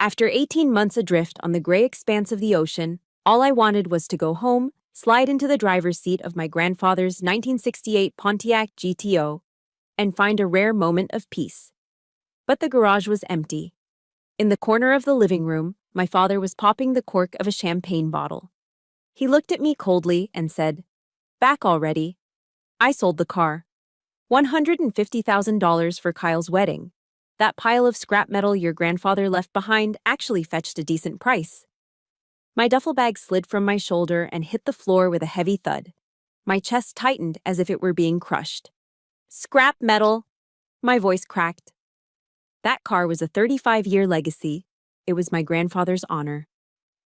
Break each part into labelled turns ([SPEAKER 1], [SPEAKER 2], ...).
[SPEAKER 1] After 18 months adrift on the gray expanse of the ocean, all I wanted was to go home, slide into the driver's seat of my grandfather's 1968 Pontiac GTO, and find a rare moment of peace. But the garage was empty. In the corner of the living room, my father was popping the cork of a champagne bottle. He looked at me coldly and said, "Back already?" I sold the car. $150,000 for Kyle's wedding. That pile of scrap metal your grandfather left behind actually fetched a decent price. My duffel bag slid from my shoulder and hit the floor with a heavy thud. My chest tightened as if it were being crushed. Scrap metal! My voice cracked. That car was a 35-year legacy. It was my grandfather's honor.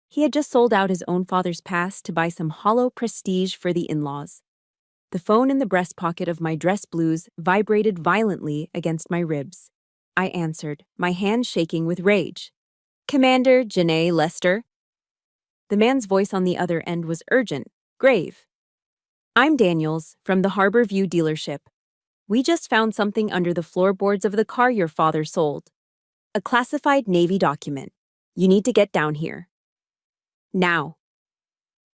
[SPEAKER 1] He had just sold out his own father's past to buy some hollow prestige for the in-laws. The phone in the breast pocket of my dress blues vibrated violently against my ribs. I answered, my hand shaking with rage. "Commander Janae Lester?" The man's voice on the other end was urgent, grave. "I'm Daniels, from the Harbor View dealership. We just found something under the floorboards of the car your father sold. A classified Navy document. You need to get down here. Now."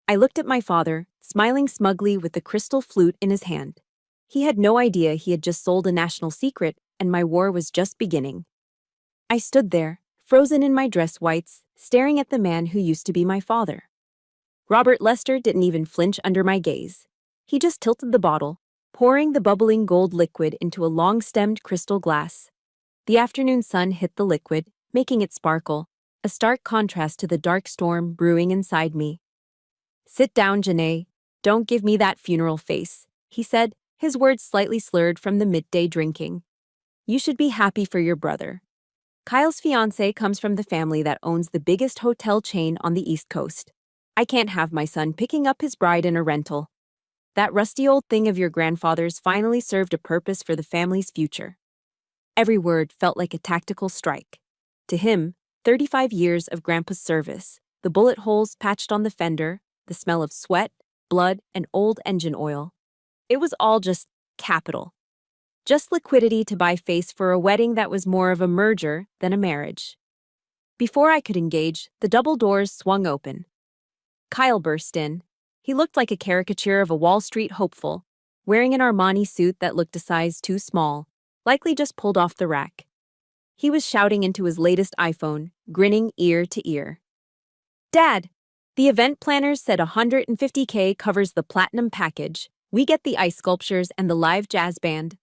[SPEAKER 1] I looked at my father, smiling smugly with the crystal flute in his hand. He had no idea he had just sold a national secret, and my war was just beginning. I stood there, frozen in my dress whites, staring at the man who used to be my father. Robert Lester didn't even flinch under my gaze. He just tilted the bottle, pouring the bubbling gold liquid into a long-stemmed crystal glass. The afternoon sun hit the liquid, making it sparkle, a stark contrast to the dark storm brewing inside me. "Sit down, Janae. Don't give me that funeral face," he said, his words slightly slurred from the midday drinking. "You should be happy for your brother. Kyle's fiancé comes from the family that owns the biggest hotel chain on the East Coast. I can't have my son picking up his bride in a rental. That rusty old thing of your grandfather's finally served a purpose for the family's future." Every word felt like a tactical strike. To him, 35 years of Grandpa's service, the bullet holes patched on the fender, the smell of sweat, blood, and old engine oil. It was all just capital. Just liquidity to buy face for a wedding that was more of a merger than a marriage. Before I could engage, the double doors swung open. Kyle burst in. He looked like a caricature of a Wall Street hopeful, wearing an Armani suit that looked a size too small, likely just pulled off the rack. He was shouting into his latest iPhone, grinning ear to ear. "Dad, the event planners said $150K covers the platinum package. We get the ice sculptures and the live jazz band."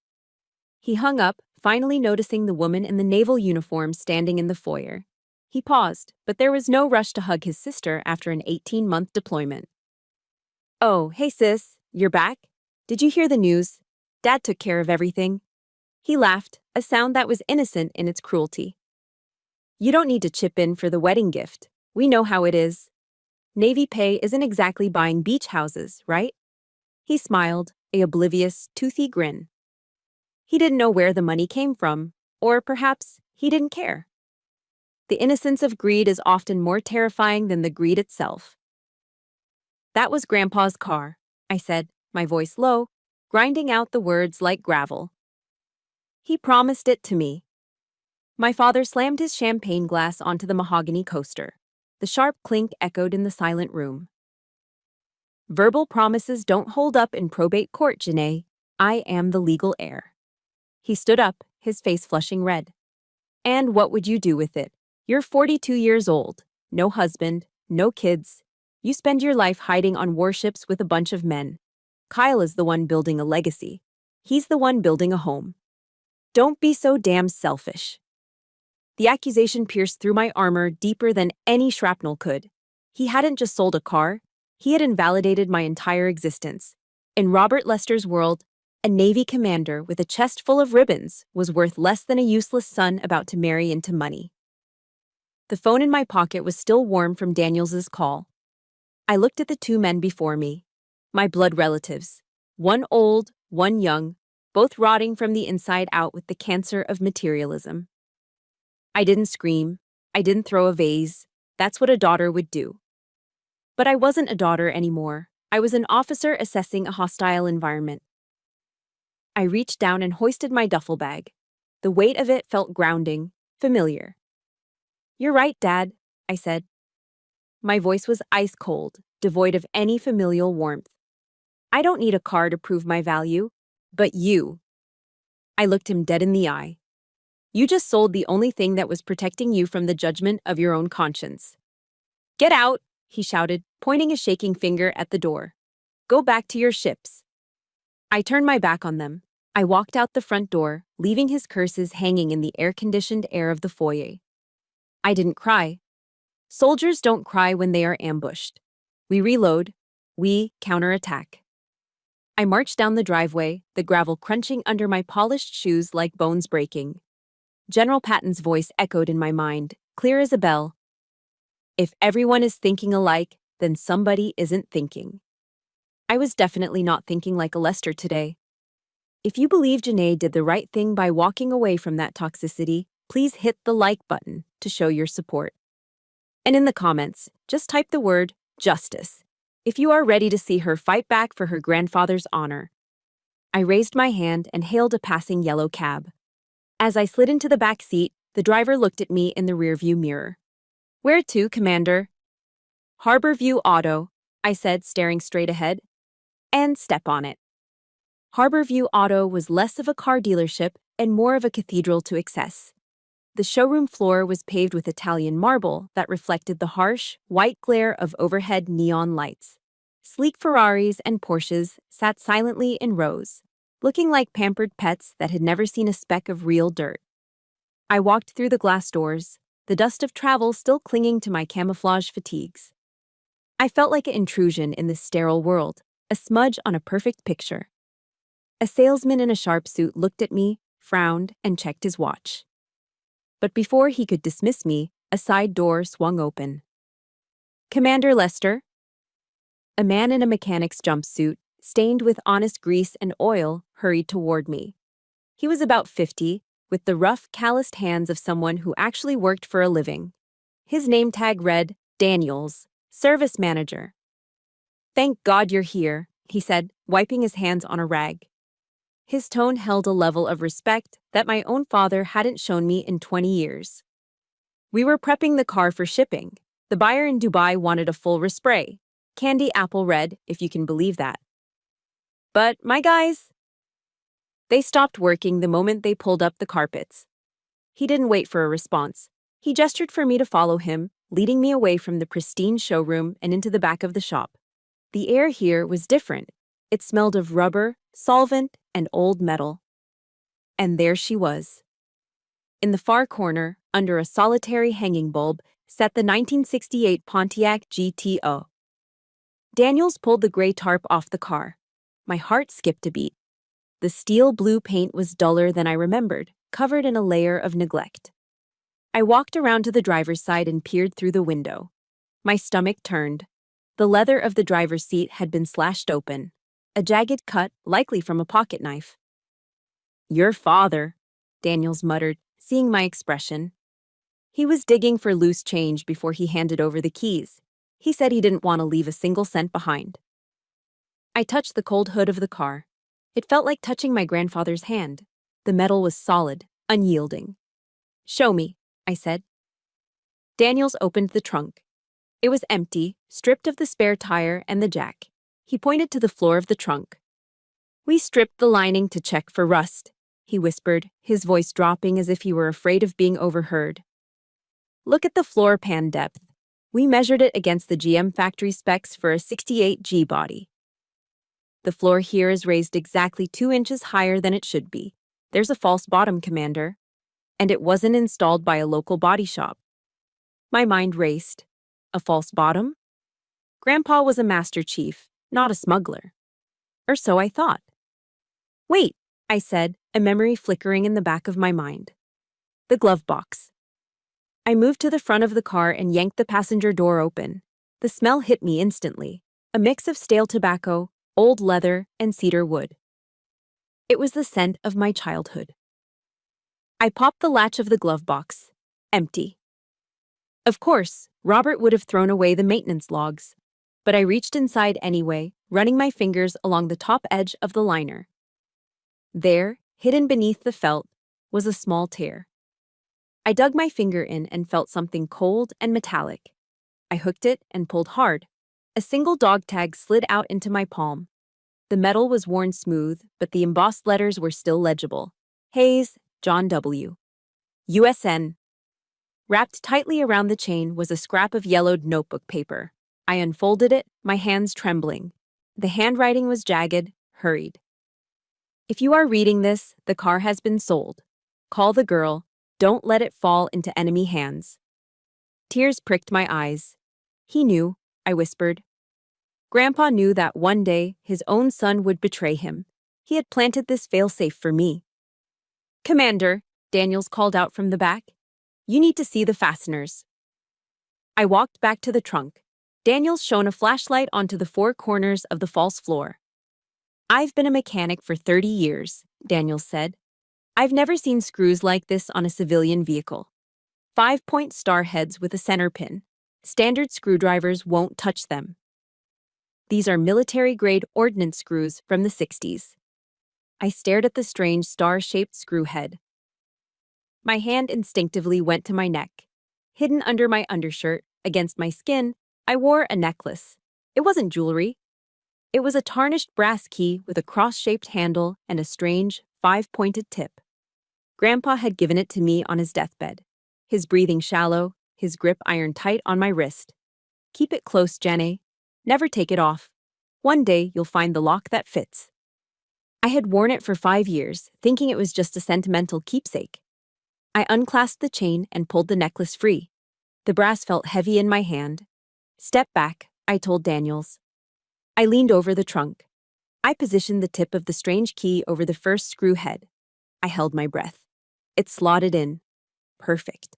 [SPEAKER 1] He hung up, finally noticing the woman in the naval uniform standing in the foyer. He paused, but there was no rush to hug his sister after an 18-month deployment. "Oh, hey sis, you're back? Did you hear the news? Dad took care of everything." He laughed, a sound that was innocent in its cruelty. "You don't need to chip in for the wedding gift. We know how it is. Navy pay isn't exactly buying beach houses, right?" He smiled, an oblivious, toothy grin. He didn't know where the money came from, or perhaps he didn't care. The innocence of greed is often more terrifying than the greed itself. "That was Grandpa's car," I said, my voice low, grinding out the words like gravel. "He promised it to me." My father slammed his champagne glass onto the mahogany coaster. The sharp clink echoed in the silent room. "Verbal promises don't hold up in probate court, Janae. I am the legal heir." He stood up, his face flushing red. "And what would you do with it? You're 42 years old, no husband, no kids. You spend your life hiding on warships with a bunch of men. Kyle is the one building a legacy. He's the one building a home. Don't be so damn selfish." The accusation pierced through my armor deeper than any shrapnel could. He hadn't just sold a car, he had invalidated my entire existence. In Robert Lester's world, a Navy commander with a chest full of ribbons was worth less than a useless son about to marry into money. The phone in my pocket was still warm from Daniels's call. I looked at the two men before me, my blood relatives, one old, one young, both rotting from the inside out with the cancer of materialism. I didn't scream. I didn't throw a vase. That's what a daughter would do. But I wasn't a daughter anymore. I was an officer assessing a hostile environment. I reached down and hoisted my duffel bag. The weight of it felt grounding, familiar. You're right, Dad, I said. My voice was ice cold, devoid of any familial warmth. I don't need a car to prove my value, but you. I looked him dead in the eye. You just sold the only thing that was protecting you from the judgment of your own conscience. Get out, he shouted, pointing a shaking finger at the door. Go back to your ships. I turned my back on them. I walked out the front door, leaving his curses hanging in the air-conditioned air of the foyer. I didn't cry. Soldiers don't cry when they are ambushed. We reload. We counterattack. I marched down the driveway, the gravel crunching under my polished shoes like bones breaking. General Patton's voice echoed in my mind, clear as a bell. If everyone is thinking alike, then somebody isn't thinking. I was definitely not thinking like a Lester today. If you believe Janae did the right thing by walking away from that toxicity, please hit the like button to show your support. And in the comments, just type the word justice if you are ready to see her fight back for her grandfather's honor. I raised my hand and hailed a passing yellow cab. As I slid into the back seat, the driver looked at me in the rearview mirror. Where to, Commander? Harborview Auto, I said, staring straight ahead. And step on it. Harborview Auto was less of a car dealership and more of a cathedral to excess. The showroom floor was paved with Italian marble that reflected the harsh, white glare of overhead neon lights. Sleek Ferraris and Porsches sat silently in rows, looking like pampered pets that had never seen a speck of real dirt. I walked through the glass doors, the dust of travel still clinging to my camouflage fatigues. I felt like an intrusion in this sterile world, a smudge on a perfect picture. A salesman in a sharp suit looked at me, frowned, and checked his watch. But before he could dismiss me, a side door swung open. Commander Lester? A man in a mechanic's jumpsuit, stained with honest grease and oil, hurried toward me. He was about 50, with the rough, calloused hands of someone who actually worked for a living. His name tag read, Daniels, Service Manager. Thank God you're here, he said, wiping his hands on a rag. His tone held a level of respect that my own father hadn't shown me in 20 years. We were prepping the car for shipping. The buyer in Dubai wanted a full respray. Candy apple red, if you can believe that. But my guys... They stopped working the moment they pulled up the carpets. He didn't wait for a response. He gestured for me to follow him, leading me away from the pristine showroom and into the back of the shop. The air here was different. It smelled of rubber, solvent, and old metal. And there she was. In the far corner, under a solitary hanging bulb, sat the 1968 Pontiac GTO. Daniels pulled the gray tarp off the car. My heart skipped a beat. The steel blue paint was duller than I remembered, covered in a layer of neglect. I walked around to the driver's side and peered through the window. My stomach turned. The leather of the driver's seat had been slashed open. A jagged cut, likely from a pocket knife. Your father, Daniels muttered, seeing my expression. He was digging for loose change before he handed over the keys. He said he didn't want to leave a single cent behind. I touched the cold hood of the car. It felt like touching my grandfather's hand. The metal was solid, unyielding. Show me, I said. Daniels opened the trunk. It was empty, stripped of the spare tire and the jack. He pointed to the floor of the trunk. We stripped the lining to check for rust, he whispered, his voice dropping as if he were afraid of being overheard. Look at the floor pan depth. We measured it against the GM factory specs for a 68G body. The floor here is raised exactly 2 inches higher than it should be. There's a false bottom, Commander. And it wasn't installed by a local body shop. My mind raced. A false bottom? Grandpa was a master chief, not a smuggler. Or so I thought. Wait, I said, a memory flickering in the back of my mind. The glove box. I moved to the front of the car and yanked the passenger door open. The smell hit me instantly. A mix of stale tobacco, old leather, and cedar wood. It was the scent of my childhood. I popped the latch of the glove box. Empty. Of course, Robert would have thrown away the maintenance logs. But I reached inside anyway, running my fingers along the top edge of the liner. There, hidden beneath the felt, was a small tear. I dug my finger in and felt something cold and metallic. I hooked it and pulled hard. A single dog tag slid out into my palm. The metal was worn smooth, but the embossed letters were still legible. Hayes, John W. USN. Wrapped tightly around the chain was a scrap of yellowed notebook paper. I unfolded it, my hands trembling. The handwriting was jagged, hurried. If you are reading this, the car has been sold. Call the girl. Don't let it fall into enemy hands. Tears pricked my eyes. He knew, I whispered. Grandpa knew that one day his own son would betray him. He had planted this failsafe for me. Commander, Daniels called out from the back. You need to see the fasteners. I walked back to the trunk. Daniels shone a flashlight onto the four corners of the false floor. I've been a mechanic for 30 years, Daniels said. I've never seen screws like this on a civilian vehicle. 5-point star heads with a center pin. Standard screwdrivers won't touch them. These are military-grade ordnance screws from the 60s. I stared at the strange star-shaped screw head. My hand instinctively went to my neck. Hidden under my undershirt, against my skin, I wore a necklace. It wasn't jewelry. It was a tarnished brass key with a cross-shaped handle and a strange, 5-pointed tip. Grandpa had given it to me on his deathbed. His breathing shallow, his grip iron tight on my wrist. Keep it close, Jenny. Never take it off. One day you'll find the lock that fits. I had worn it for 5 years, thinking it was just a sentimental keepsake. I unclasped the chain and pulled the necklace free. The brass felt heavy in my hand. Step back, I told Daniels. I leaned over the trunk. I positioned the tip of the strange key over the first screw head. I held my breath. It slotted in. Perfect.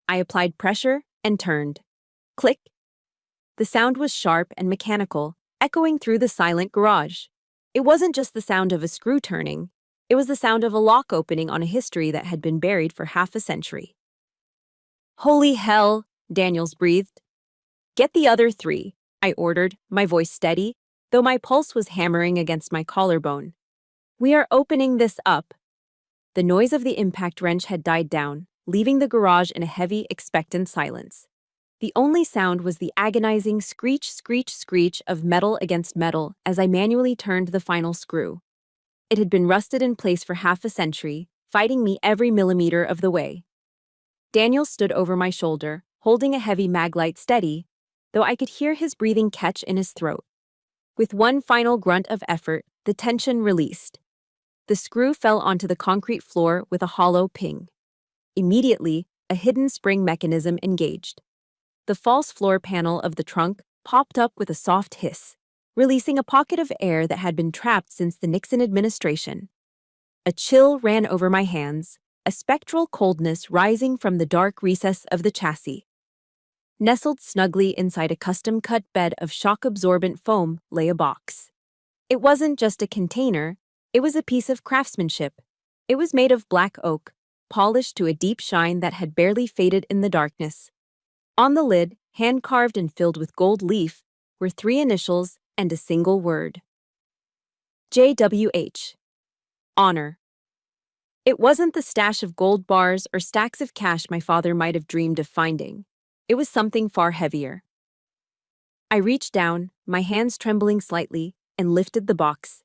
[SPEAKER 1] I applied pressure and turned. Click. The sound was sharp and mechanical, echoing through the silent garage. It wasn't just the sound of a screw turning. It was the sound of a lock opening on a history that had been buried for half a century. Holy hell, Daniels breathed. Get the other 3, I ordered, my voice steady, though my pulse was hammering against my collarbone. We are opening this up. The noise of the impact wrench had died down, leaving the garage in a heavy, expectant silence. The only sound was the agonizing screech, screech, screech of metal against metal as I manually turned the final screw. It had been rusted in place for half a century, fighting me every millimeter of the way. Daniel stood over my shoulder, holding a heavy maglite steady, though I could hear his breathing catch in his throat. With one final grunt of effort, the tension released. The screw fell onto the concrete floor with a hollow ping. Immediately, a hidden spring mechanism engaged. The false floor panel of the trunk popped up with a soft hiss, releasing a pocket of air that had been trapped since the Nixon administration. A chill ran over my hands, a spectral coldness rising from the dark recess of the chassis. Nestled snugly inside a custom-cut bed of shock-absorbent foam lay a box. It wasn't just a container, it was a piece of craftsmanship. It was made of black oak, polished to a deep shine that had barely faded in the darkness. On the lid, hand-carved and filled with gold leaf, were 3 initials and a single word. JWH. Honor. It wasn't the stash of gold bars or stacks of cash my father might have dreamed of finding. It was something far heavier. I reached down, my hands trembling slightly, and lifted the box.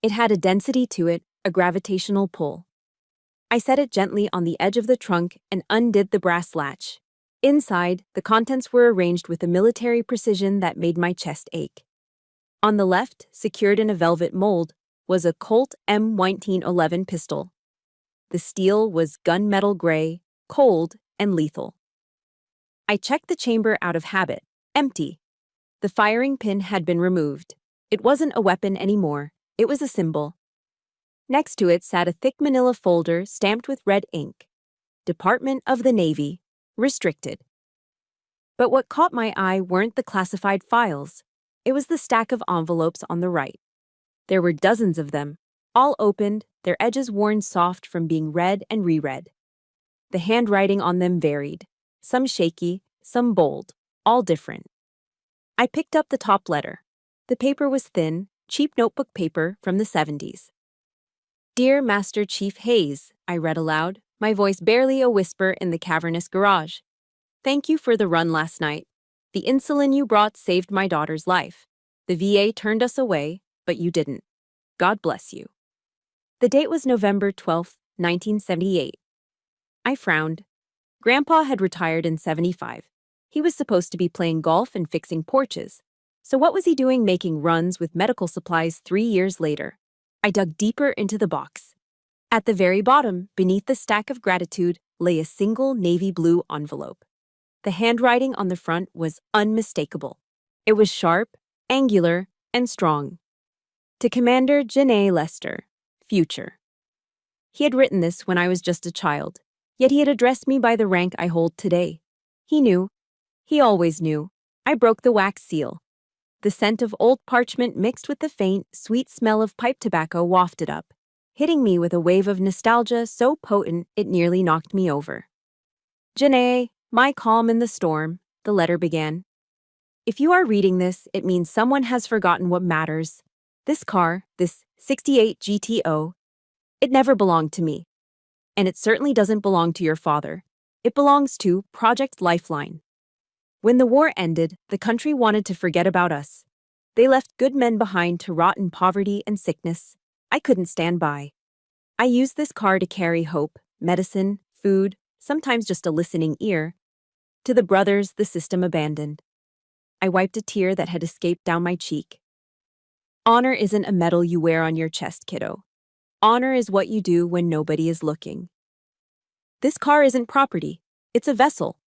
[SPEAKER 1] It had a density to it, a gravitational pull. I set it gently on the edge of the trunk and undid the brass latch. Inside, the contents were arranged with a military precision that made my chest ache. On the left, secured in a velvet mold, was a Colt M1911 pistol. The steel was gunmetal gray, cold, and lethal. I checked the chamber out of habit, empty. The firing pin had been removed. It wasn't a weapon anymore, it was a symbol. Next to it sat a thick manila folder stamped with red ink. Department of the Navy, restricted. But what caught my eye weren't the classified files. It was the stack of envelopes on the right. There were dozens of them, all opened, their edges worn soft from being read and reread. The handwriting on them varied, some shaky, some bold, all different. I picked up the top letter. The paper was thin, cheap notebook paper from the 70s. Dear Master Chief Hayes, I read aloud, my voice barely a whisper in the cavernous garage. Thank you for the run last night. The insulin you brought saved my daughter's life. The VA turned us away, but you didn't. God bless you. The date was November 12th, 1978. I frowned. Grandpa had retired in 75. He was supposed to be playing golf and fixing porches. So what was he doing making runs with medical supplies 3 years later? I dug deeper into the box. At the very bottom, beneath the stack of gratitude, lay a single navy blue envelope. The handwriting on the front was unmistakable. It was sharp, angular, and strong. To Commander Janae Lester, future. He had written this when I was just a child, yet he had addressed me by the rank I hold today. He knew. He always knew. I broke the wax seal. The scent of old parchment mixed with the faint, sweet smell of pipe tobacco wafted up, hitting me with a wave of nostalgia so potent it nearly knocked me over. Janae, my calm in the storm, the letter began. If you are reading this, it means someone has forgotten what matters. This car, this 68 GTO, it never belonged to me. And it certainly doesn't belong to your father. It belongs to Project Lifeline. When the war ended, the country wanted to forget about us. They left good men behind to rot in poverty and sickness. I couldn't stand by. I used this car to carry hope, medicine, food, sometimes just a listening ear, to the brothers the system abandoned. I wiped a tear that had escaped down my cheek. Honor isn't a medal you wear on your chest, kiddo. Honor is what you do when nobody is looking. This car isn't property. It's a vessel.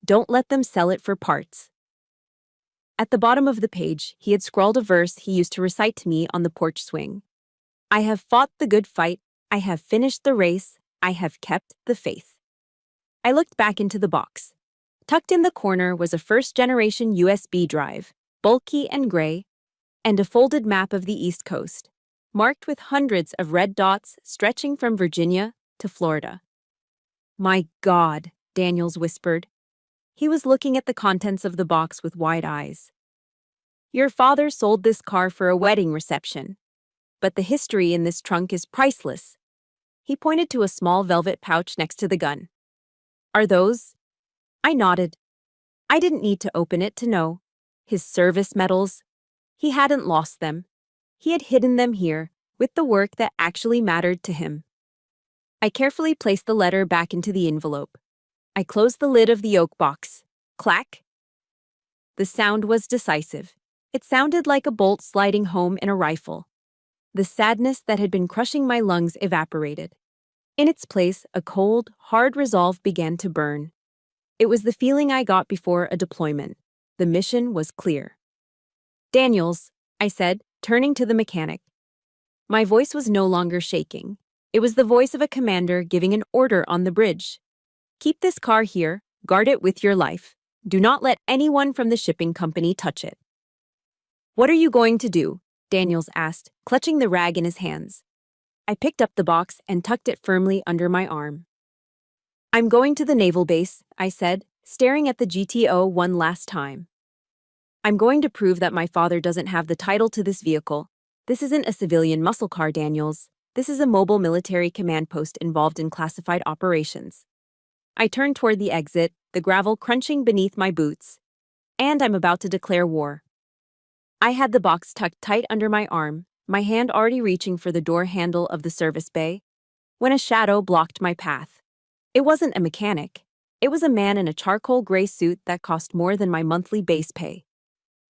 [SPEAKER 1] Don't let them sell it for parts. At the bottom of the page, he had scrawled a verse he used to recite to me on the porch swing. I have fought the good fight. I have finished the race. I have kept the faith. I looked back into the box. Tucked in the corner was a first-generation USB drive, bulky and gray, and a folded map of the East Coast, marked with hundreds of red dots stretching from Virginia to Florida. My God, Daniels whispered. He was looking at the contents of the box with wide eyes. Your father sold this car for a wedding reception, but the history in this trunk is priceless. He pointed to a small velvet pouch next to the gun. Are those? I nodded. I didn't need to open it to know. His service medals. He hadn't lost them. He had hidden them here, with the work that actually mattered to him. I carefully placed the letter back into the envelope. I closed the lid of the oak box. Clack. The sound was decisive. It sounded like a bolt sliding home in a rifle. The sadness that had been crushing my lungs evaporated. In its place, a cold, hard resolve began to burn. It was the feeling I got before a deployment. The mission was clear. Daniels, I said, turning to the mechanic. My voice was no longer shaking. It was the voice of a commander giving an order on the bridge. Keep this car here, guard it with your life. Do not let anyone from the shipping company touch it. What are you going to do? Daniels asked, clutching the rag in his hands. I picked up the box and tucked it firmly under my arm. I'm going to the naval base, I said, staring at the GTO one last time. I'm going to prove that my father doesn't have the title to this vehicle. This isn't a civilian muscle car, Daniels. This is a mobile military command post involved in classified operations. I turned toward the exit, the gravel crunching beneath my boots. And I'm about to declare war. I had the box tucked tight under my arm, my hand already reaching for the door handle of the service bay, when a shadow blocked my path. It wasn't a mechanic. It was a man in a charcoal gray suit that cost more than my monthly base pay.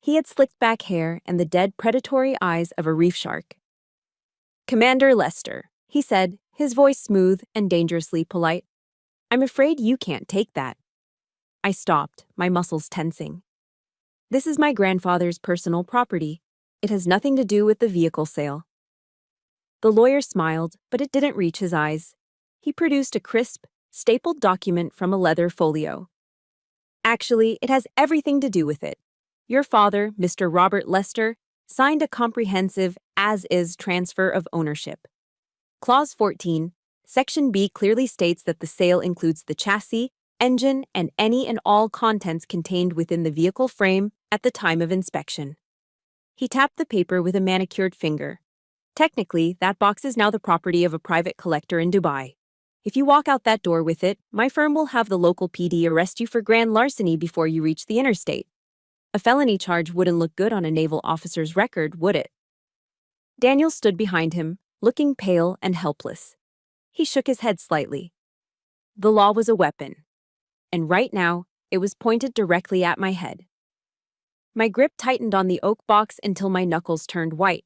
[SPEAKER 1] He had slicked back hair and the dead predatory eyes of a reef shark. Commander Lester, he said, his voice smooth and dangerously polite. I'm afraid you can't take that. I stopped, my muscles tensing. This is my grandfather's personal property. It has nothing to do with the vehicle sale. The lawyer smiled, but it didn't reach his eyes. He produced a crisp, stapled document from a leather folio. Actually, it has everything to do with it. Your father, Mr. Robert Lester, signed a comprehensive as-is transfer of ownership. Clause 14, Section B clearly states that the sale includes the chassis, engine, and any and all contents contained within the vehicle frame at the time of inspection. He tapped the paper with a manicured finger. Technically, that box is now the property of a private collector in Dubai. If you walk out that door with it, my firm will have the local PD arrest you for grand larceny before you reach the interstate. A felony charge wouldn't look good on a naval officer's record, would it? Daniel stood behind him, looking pale and helpless. He shook his head slightly. The law was a weapon. And right now, it was pointed directly at my head. My grip tightened on the oak box until my knuckles turned white.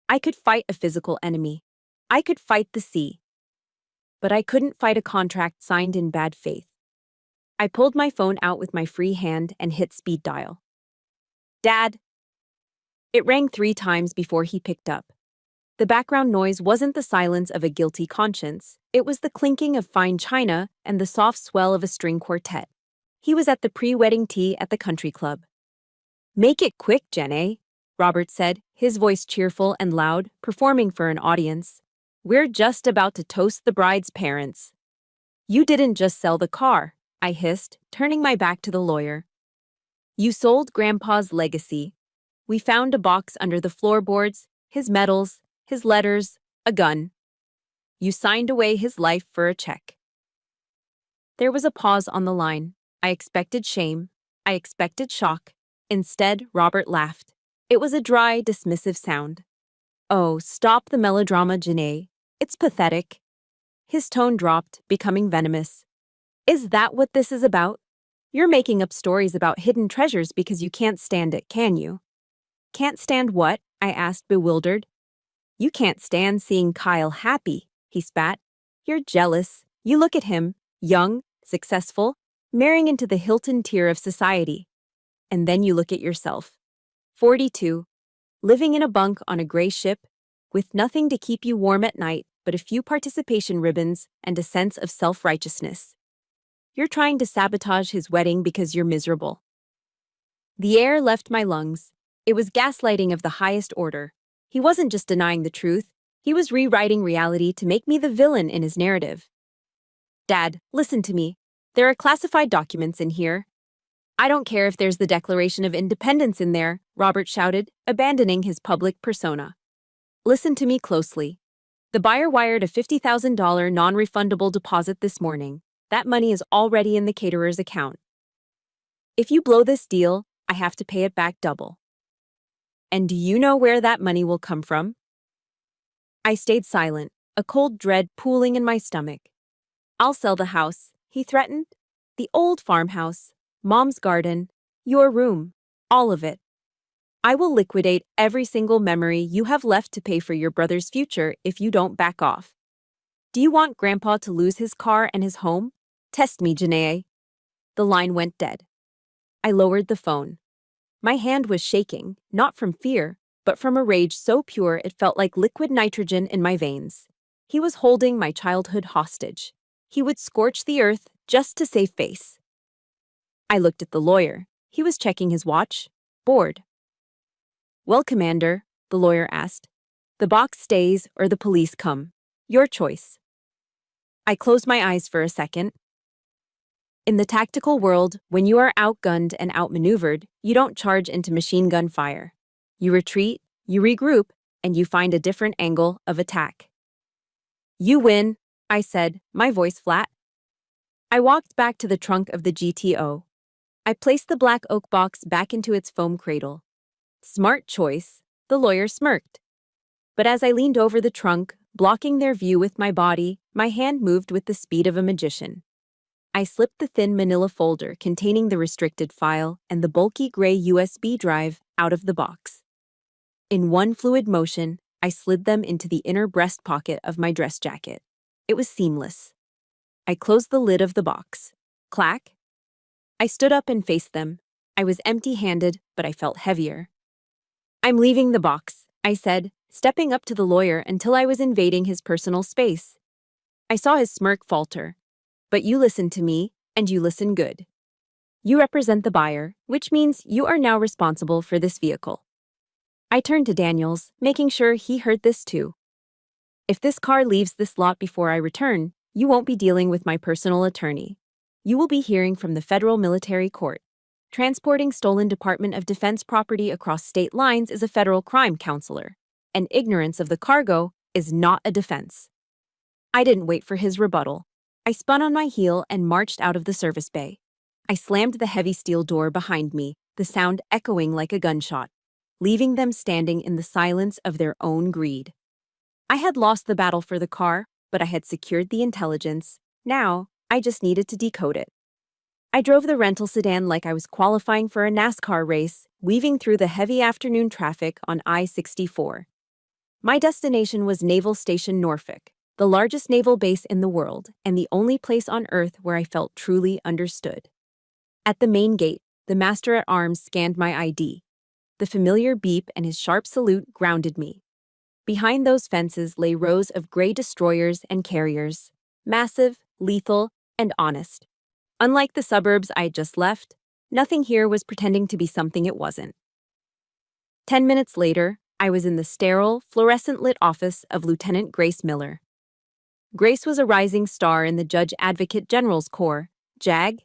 [SPEAKER 1] I could fight a physical enemy. I could fight the sea. But I couldn't fight a contract signed in bad faith. I pulled my phone out with my free hand and hit speed dial. Dad! It rang 3 times before he picked up. The background noise wasn't the silence of a guilty conscience. It was the clinking of fine china and the soft swell of a string quartet. He was at the pre-wedding tea at the country club. "Make it quick, Jenny," Robert said, his voice cheerful and loud, performing for an audience. "We're just about to toast the bride's parents." "You didn't just sell the car," I hissed, turning my back to the lawyer. "You sold Grandpa's legacy. We found a box under the floorboards, his medals, his letters, a gun. You signed away his life for a check." There was a pause on the line. I expected shame. I expected shock. Instead, Robert laughed. It was a dry, dismissive sound. "Oh, stop the melodrama, Janae. It's pathetic." His tone dropped, becoming venomous. "Is that what this is about? You're making up stories about hidden treasures because you can't stand it, can you?" "Can't stand what?" I asked, bewildered. "You can't stand seeing Kyle happy," he spat. "You're jealous. You look at him, young, successful, marrying into the Hilton tier of society. And then you look at yourself. 42, living in a bunk on a gray ship, with nothing to keep you warm at night but a few participation ribbons and a sense of self-righteousness. You're trying to sabotage his wedding because you're miserable." The air left my lungs. It was gaslighting of the highest order. He wasn't just denying the truth, he was rewriting reality to make me the villain in his narrative. "Dad, listen to me. There are classified documents in here." "I don't care if there's the Declaration of Independence in there," Robert shouted, abandoning his public persona. "Listen to me closely. The buyer wired a $50,000 non-refundable deposit this morning. That money is already in the caterer's account. If you blow this deal, I have to pay it back double. And do you know where that money will come from?" I stayed silent, a cold dread pooling in my stomach. "I'll sell the house," he threatened. "The old farmhouse, Mom's garden, your room, all of it. I will liquidate every single memory you have left to pay for your brother's future if you don't back off. Do you want Grandpa to lose his car and his home? Test me, Janae." The line went dead. I lowered the phone. My hand was shaking, not from fear, but from a rage so pure it felt like liquid nitrogen in my veins. He was holding my childhood hostage. He would scorch the earth just to save face. I looked at the lawyer. He was checking his watch, bored. "Well, Commander," the lawyer asked, "the box stays or the police come. Your choice." I closed my eyes for a second. In the tactical world, when you are outgunned and outmaneuvered, you don't charge into machine gun fire. You retreat, you regroup, and you find a different angle of attack. "You win," I said, my voice flat. I walked back to the trunk of the GTO. I placed the black oak box back into its foam cradle. "Smart choice," the lawyer smirked. But as I leaned over the trunk, blocking their view with my body, my hand moved with the speed of a magician. I slipped the thin manila folder containing the restricted file and the bulky gray USB drive out of the box. In one fluid motion, I slid them into the inner breast pocket of my dress jacket. It was seamless. I closed the lid of the box. Clack. I stood up and faced them. I was empty-handed, but I felt heavier. "I'm leaving the box," I said, stepping up to the lawyer until I was invading his personal space. I saw his smirk falter. "But you listen to me, and you listen good. You represent the buyer, which means you are now responsible for this vehicle." I turned to Daniels, making sure he heard this too. "If this car leaves this lot before I return, you won't be dealing with my personal attorney. You will be hearing from the federal military court. Transporting stolen Department of Defense property across state lines is a federal crime, counselor, and ignorance of the cargo is not a defense." I didn't wait for his rebuttal. I spun on my heel and marched out of the service bay. I slammed the heavy steel door behind me, the sound echoing like a gunshot, leaving them standing in the silence of their own greed. I had lost the battle for the car, but I had secured the intelligence. Now, I just needed to decode it. I drove the rental sedan like I was qualifying for a NASCAR race, weaving through the heavy afternoon traffic on I-64. My destination was Naval Station Norfolk, the largest naval base in the world and the only place on Earth where I felt truly understood. At the main gate, the master-at-arms scanned my ID. The familiar beep and his sharp salute grounded me. Behind those fences lay rows of gray destroyers and carriers, massive, lethal, and honest. Unlike the suburbs I had just left, nothing here was pretending to be something it wasn't. 10 minutes later, I was in the sterile, fluorescent-lit office of Lieutenant Grace Miller. Grace was a rising star in the Judge Advocate General's Corps, JAG.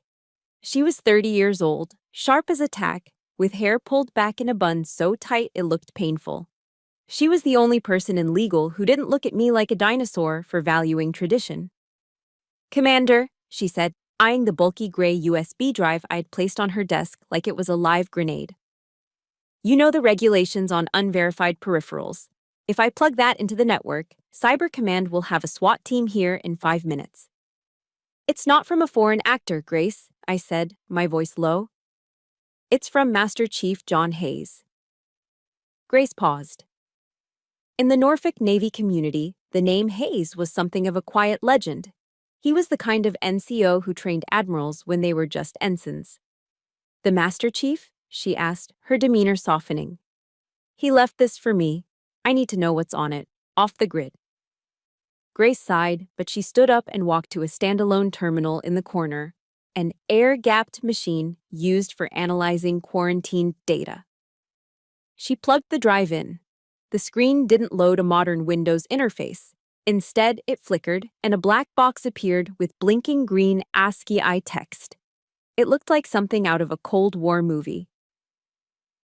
[SPEAKER 1] She was 30 years old, sharp as a tack, with hair pulled back in a bun so tight it looked painful. She was the only person in legal who didn't look at me like a dinosaur for valuing tradition. "Commander," she said, eyeing the bulky gray USB drive I had placed on her desk like it was a live grenade. "You know the regulations on unverified peripherals. If I plug that into the network, Cyber Command will have a SWAT team here in 5 minutes." "It's not from a foreign actor, Grace," I said, my voice low. "It's from Master Chief John Hayes." Grace paused. In the Norfolk Navy community, the name Hayes was something of a quiet legend. He was the kind of NCO who trained admirals when they were just ensigns. "The Master Chief?" she asked, her demeanor softening. "He left this for me. I need to know what's on it, off the grid." Grace sighed, but she stood up and walked to a standalone terminal in the corner, an air-gapped machine used for analyzing quarantined data. She plugged the drive in. The screen didn't load a modern Windows interface. Instead, it flickered, and a black box appeared with blinking green ASCII text. It looked like something out of a Cold War movie.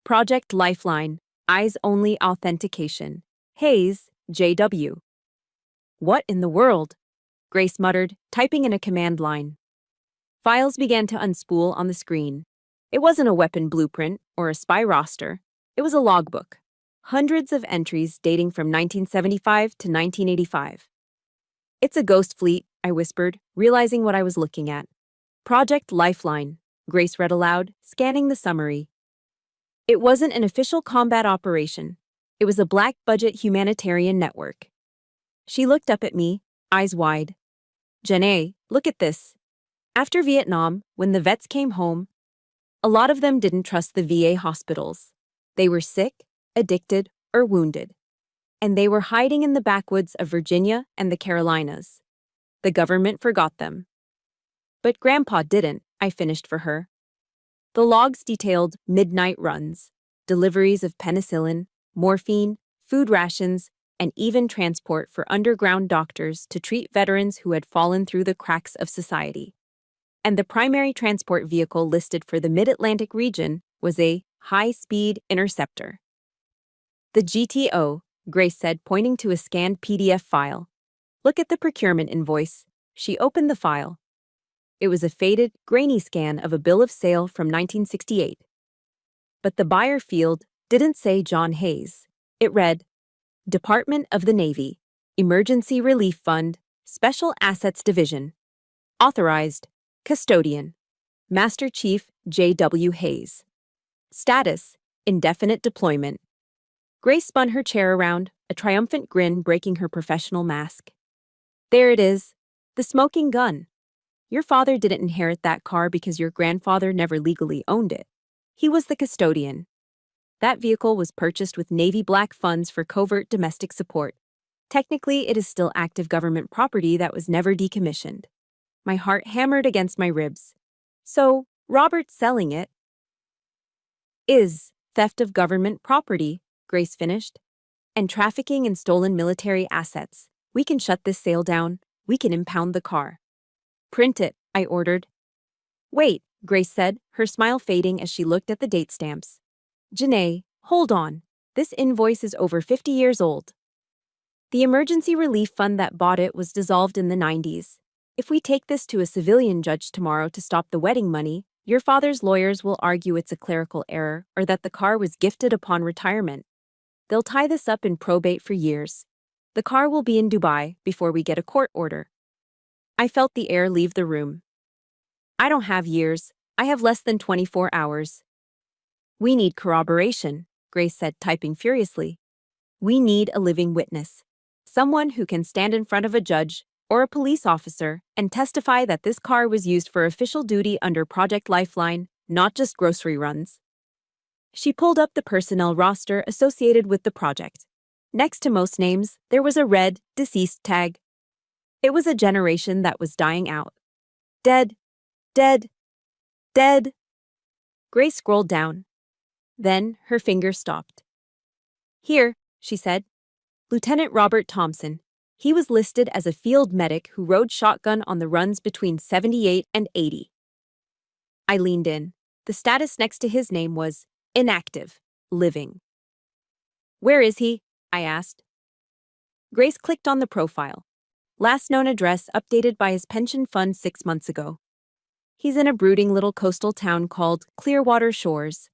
[SPEAKER 1] "Project Lifeline, Eyes-Only Authentication. Hayes, J.W." "What in the world?" Grace muttered, typing in a command line. Files began to unspool on the screen. It wasn't a weapon blueprint or a spy roster. It was a logbook. Hundreds of entries dating from 1975 to 1985. "It's a ghost fleet," I whispered, realizing what I was looking at. "Project Lifeline," Grace read aloud, scanning the summary. It wasn't an official combat operation. It was a black-budget humanitarian network. She looked up at me, eyes wide. "Janae, look at this." After Vietnam, when the vets came home, a lot of them didn't trust the VA hospitals. They were sick, addicted, or wounded. And they were hiding in the backwoods of Virginia and the Carolinas. The government forgot them. But Grandpa didn't, I finished for her. The logs detailed midnight runs, deliveries of penicillin, morphine, food rations, and even transport for underground doctors to treat veterans who had fallen through the cracks of society. And the primary transport vehicle listed for the Mid-Atlantic region was a high-speed interceptor. "The GTO," Grace said, pointing to a scanned PDF file. "Look at the procurement invoice." She opened the file. It was a faded, grainy scan of a bill of sale from 1968. But the buyer field didn't say John Hayes. It read, "Department of the Navy, Emergency Relief Fund, Special Assets Division. Authorized, Custodian, Master Chief J.W. Hayes. Status, Indefinite Deployment." Grace spun her chair around, a triumphant grin breaking her professional mask. "There it is, the smoking gun. Your father didn't inherit that car because your grandfather never legally owned it. He was the custodian. That vehicle was purchased with Navy black funds for covert domestic support. Technically, it is still active government property that was never decommissioned." My heart hammered against my ribs. "So, Robert's selling it." "Is theft of government property," Grace finished, "and trafficking in stolen military assets. We can shut this sale down. We can impound the car." "Print it," I ordered. "Wait," Grace said, her smile fading as she looked at the date stamps. "Janae, hold on. This invoice is over 50 years old. The emergency relief fund that bought it was dissolved in the 90s. If we take this to a civilian judge tomorrow to stop the wedding money, your father's lawyers will argue it's a clerical error or that the car was gifted upon retirement. They'll tie this up in probate for years. The car will be in Dubai before we get a court order. I felt the air leave the room. I don't have years. I have less than 24 hours. We need corroboration, Grace said, typing furiously. We need a living witness. Someone who can stand in front of a judge or a police officer and testify that this car was used for official duty under Project Lifeline, not just grocery runs. She pulled up the personnel roster associated with the project. Next to most names, there was a red, deceased tag. It was a generation that was dying out. Dead. Dead. Dead. Grace scrolled down. Then her finger stopped. Here, she said. Lieutenant Robert Thompson. He was listed as a field medic who rode shotgun on the runs between 78 and 80. I leaned in. The status next to his name was inactive, living. Where is he? I asked. Grace clicked on the profile. Last known address updated by his pension fund 6 months ago. He's in a brooding little coastal town called Clearwater Shores.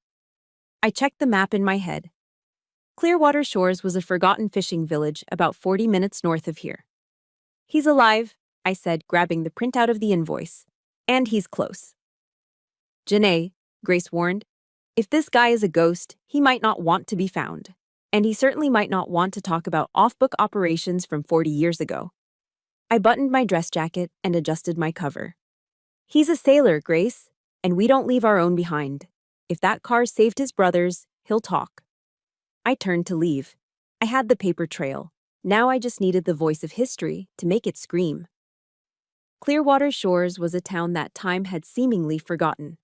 [SPEAKER 1] I checked the map in my head. Clearwater Shores was a forgotten fishing village about 40 minutes north of here. He's alive, I said, grabbing the printout of the invoice. And he's close. Janae, Grace warned, if this guy is a ghost, he might not want to be found. And he certainly might not want to talk about off-book operations from 40 years ago. I buttoned my dress jacket and adjusted my cover. He's a sailor, Grace, and we don't leave our own behind. If that car saved his brothers, he'll talk. I turned to leave. I had the paper trail. Now I just needed the voice of history to make it scream. Clearwater Shores was a town that time had seemingly forgotten.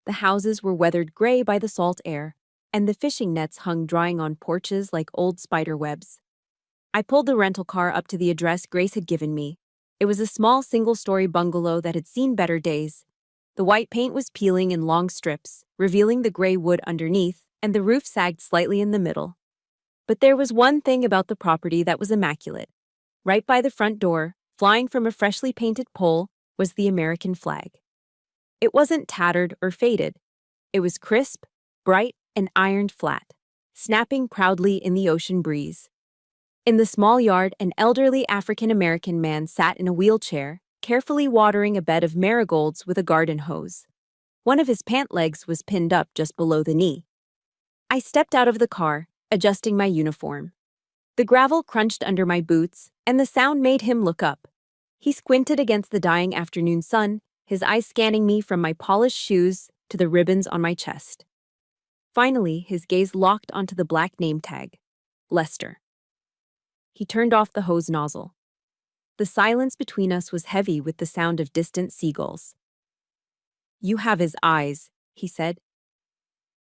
[SPEAKER 1] The houses were weathered gray by the salt air, and the fishing nets hung drying on porches like old spider webs. I pulled the rental car up to the address Grace had given me. It was a small single-story bungalow that had seen better days. The white paint was peeling in long strips, revealing the gray wood underneath, and the roof sagged slightly in the middle. But there was one thing about the property that was immaculate. Right by the front door, flying from a freshly painted pole, was the American flag. It wasn't tattered or faded. It was crisp, bright, and ironed flat, snapping proudly in the ocean breeze. In the small yard, an elderly African-American man sat in a wheelchair, carefully watering a bed of marigolds with a garden hose. One of his pant legs was pinned up just below the knee. I stepped out of the car, adjusting my uniform. The gravel crunched under my boots, and the sound made him look up. He squinted against the dying afternoon sun, his eyes scanning me from my polished shoes to the ribbons on my chest. Finally, his gaze locked onto the black name tag. Lester. He turned off the hose nozzle. The silence between us was heavy with the sound of distant seagulls. You have his eyes, he said.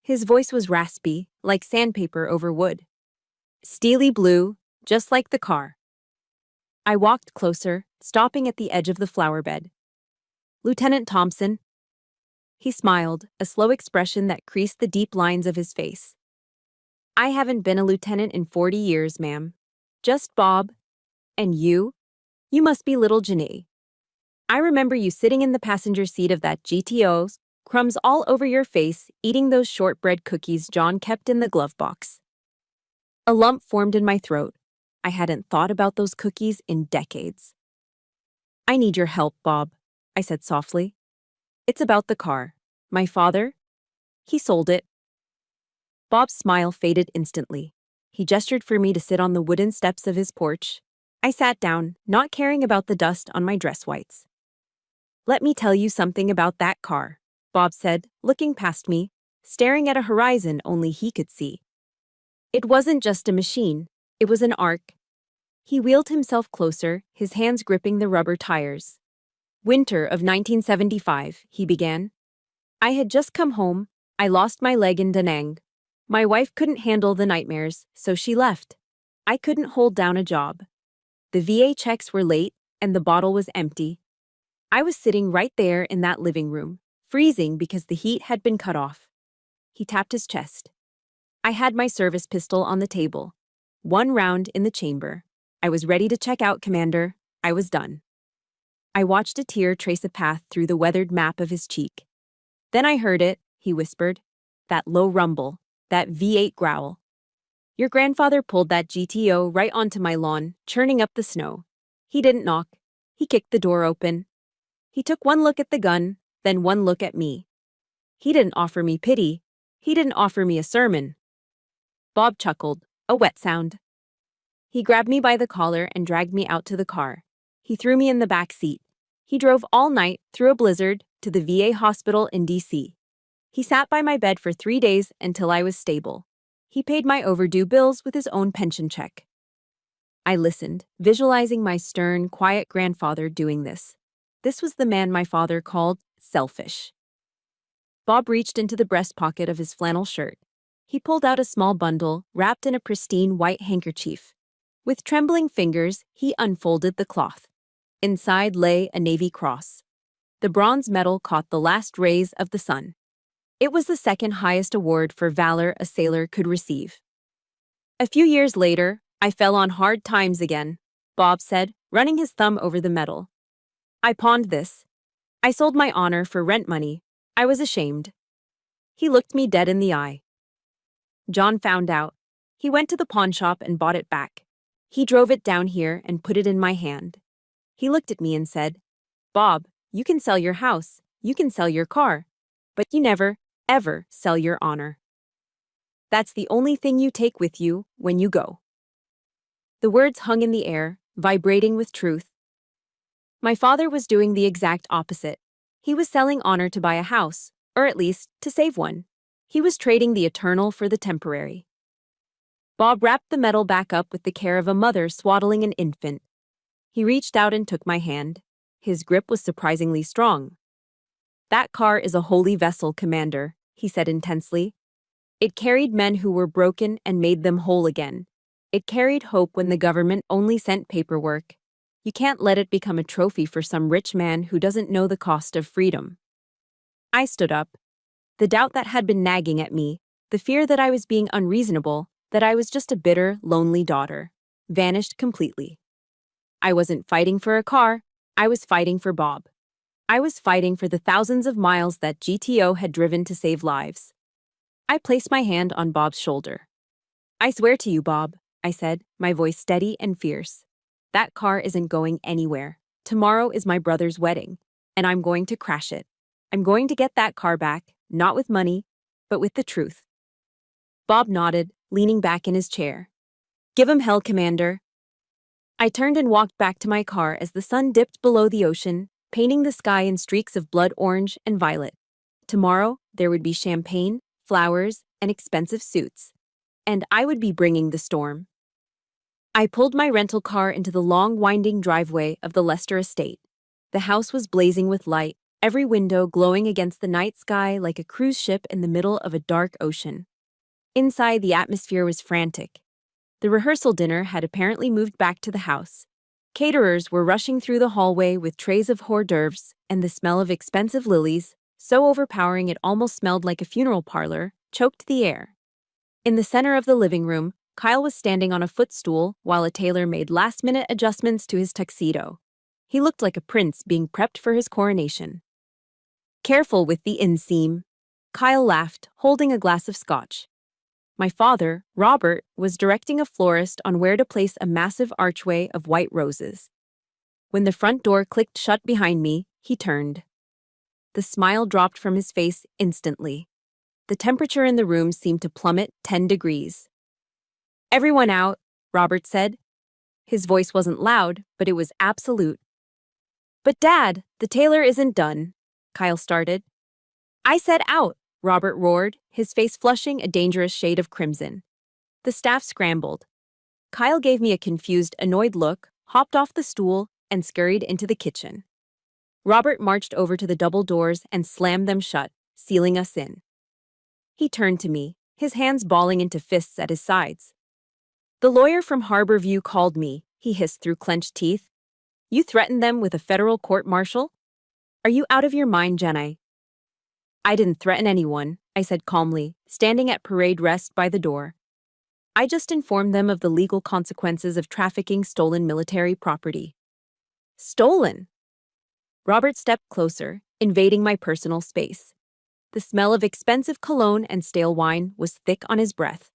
[SPEAKER 1] His voice was raspy, like sandpaper over wood. Steely blue, just like the car. I walked closer, stopping at the edge of the flower bed. Lieutenant Thompson. He smiled, a slow expression that creased the deep lines of his face. I haven't been a lieutenant in 40 years, ma'am. Just Bob. And you? You must be little Janae. I remember you sitting in the passenger seat of that GTO, crumbs all over your face, eating those shortbread cookies John kept in the glove box. A lump formed in my throat. I hadn't thought about those cookies in decades. I need your help, Bob, I said softly. It's about the car. My father? He sold it. Bob's smile faded instantly. He gestured for me to sit on the wooden steps of his porch. I sat down, not caring about the dust on my dress whites. Let me tell you something about that car, Bob said, looking past me, staring at a horizon only he could see. It wasn't just a machine, it was an arc. He wheeled himself closer, his hands gripping the rubber tires. Winter of 1975, he began. I had just come home. I lost my leg in Da Nang. My wife couldn't handle the nightmares, so she left. I couldn't hold down a job. The VA checks were late, and the bottle was empty. I was sitting right there in that living room, freezing because the heat had been cut off. He tapped his chest. I had my service pistol on the table. 1 round in the chamber. I was ready to check out, Commander. I was done. I watched a tear trace a path through the weathered map of his cheek. Then I heard it, he whispered. That low rumble, that V8 growl. Your grandfather pulled that GTO right onto my lawn, churning up the snow. He didn't knock. He kicked the door open. He took one look at the gun, then one look at me. He didn't offer me pity. He didn't offer me a sermon. Bob chuckled, a wet sound. He grabbed me by the collar and dragged me out to the car. He threw me in the back seat. He drove all night, through a blizzard, to the VA hospital in D.C. He sat by my bed for 3 days until I was stable. He paid my overdue bills with his own pension check. I listened, visualizing my stern, quiet grandfather doing this. This was the man my father called selfish. Bob reached into the breast pocket of his flannel shirt. He pulled out a small bundle, wrapped in a pristine white handkerchief. With trembling fingers, he unfolded the cloth. Inside lay a Navy cross. The bronze medal caught the last rays of the sun. It was the second highest award for valor a sailor could receive. A few years later, I fell on hard times again, Bob said, running his thumb over the medal. I pawned this. I sold my honor for rent money. I was ashamed. He looked me dead in the eye. John found out. He went to the pawn shop and bought it back. He drove it down here and put it in my hand. He looked at me and said, Bob, you can sell your house, you can sell your car, but you never, ever sell your honor. That's the only thing you take with you when you go. The words hung in the air, vibrating with truth. My father was doing the exact opposite. He was selling honor to buy a house, or at least to save one. He was trading the eternal for the temporary. Bob wrapped the medal back up with the care of a mother swaddling an infant. He reached out and took my hand. His grip was surprisingly strong. That car is a holy vessel, Commander, he said intensely. It carried men who were broken and made them whole again. It carried hope when the government only sent paperwork. You can't let it become a trophy for some rich man who doesn't know the cost of freedom. I stood up. The doubt that had been nagging at me, the fear that I was being unreasonable, that I was just a bitter, lonely daughter, vanished completely. I wasn't fighting for a car, I was fighting for Bob. I was fighting for the thousands of miles that GTO had driven to save lives. I placed my hand on Bob's shoulder. I swear to you, Bob, I said, my voice steady and fierce. That car isn't going anywhere. Tomorrow is my brother's wedding, and I'm going to crash it. I'm going to get that car back, not with money, but with the truth. Bob nodded, leaning back in his chair. Give him hell, Commander. I turned and walked back to my car as the sun dipped below the ocean, painting the sky in streaks of blood orange and violet. Tomorrow, there would be champagne, flowers, and expensive suits. And I would be bringing the storm. I pulled my rental car into the long, winding driveway of the Lester estate. The house was blazing with light, every window glowing against the night sky like a cruise ship in the middle of a dark ocean. Inside, the atmosphere was frantic. The rehearsal dinner had apparently moved back to the house. Caterers were rushing through the hallway with trays of hors d'oeuvres, and the smell of expensive lilies, so overpowering it almost smelled like a funeral parlor, choked the air. In the center of the living room, Kyle was standing on a footstool while a tailor made last-minute adjustments to his tuxedo. He looked like a prince being prepped for his coronation. Careful with the inseam. Kyle laughed, holding a glass of scotch. My father, Robert, was directing a florist on where to place a massive archway of white roses. When the front door clicked shut behind me, he turned. The smile dropped from his face instantly. The temperature in the room seemed to plummet 10 degrees. Everyone out, Robert said. His voice wasn't loud, but it was absolute. But Dad, the tailor isn't done, Kyle started. I said out, Robert roared, his face flushing a dangerous shade of crimson. The staff scrambled. Kyle gave me a confused, annoyed look, hopped off the stool, and scurried into the kitchen. Robert marched over to the double doors and slammed them shut, sealing us in. He turned to me, his hands balling into fists at his sides. The lawyer from Harborview called me, he hissed through clenched teeth. You threatened them with a federal court-martial? Are you out of your mind, Jenny? I didn't threaten anyone, I said calmly, standing at parade rest by the door. I just informed them of the legal consequences of trafficking stolen military property. Stolen? Robert stepped closer, invading my personal space. The smell of expensive cologne and stale wine was thick on his breath.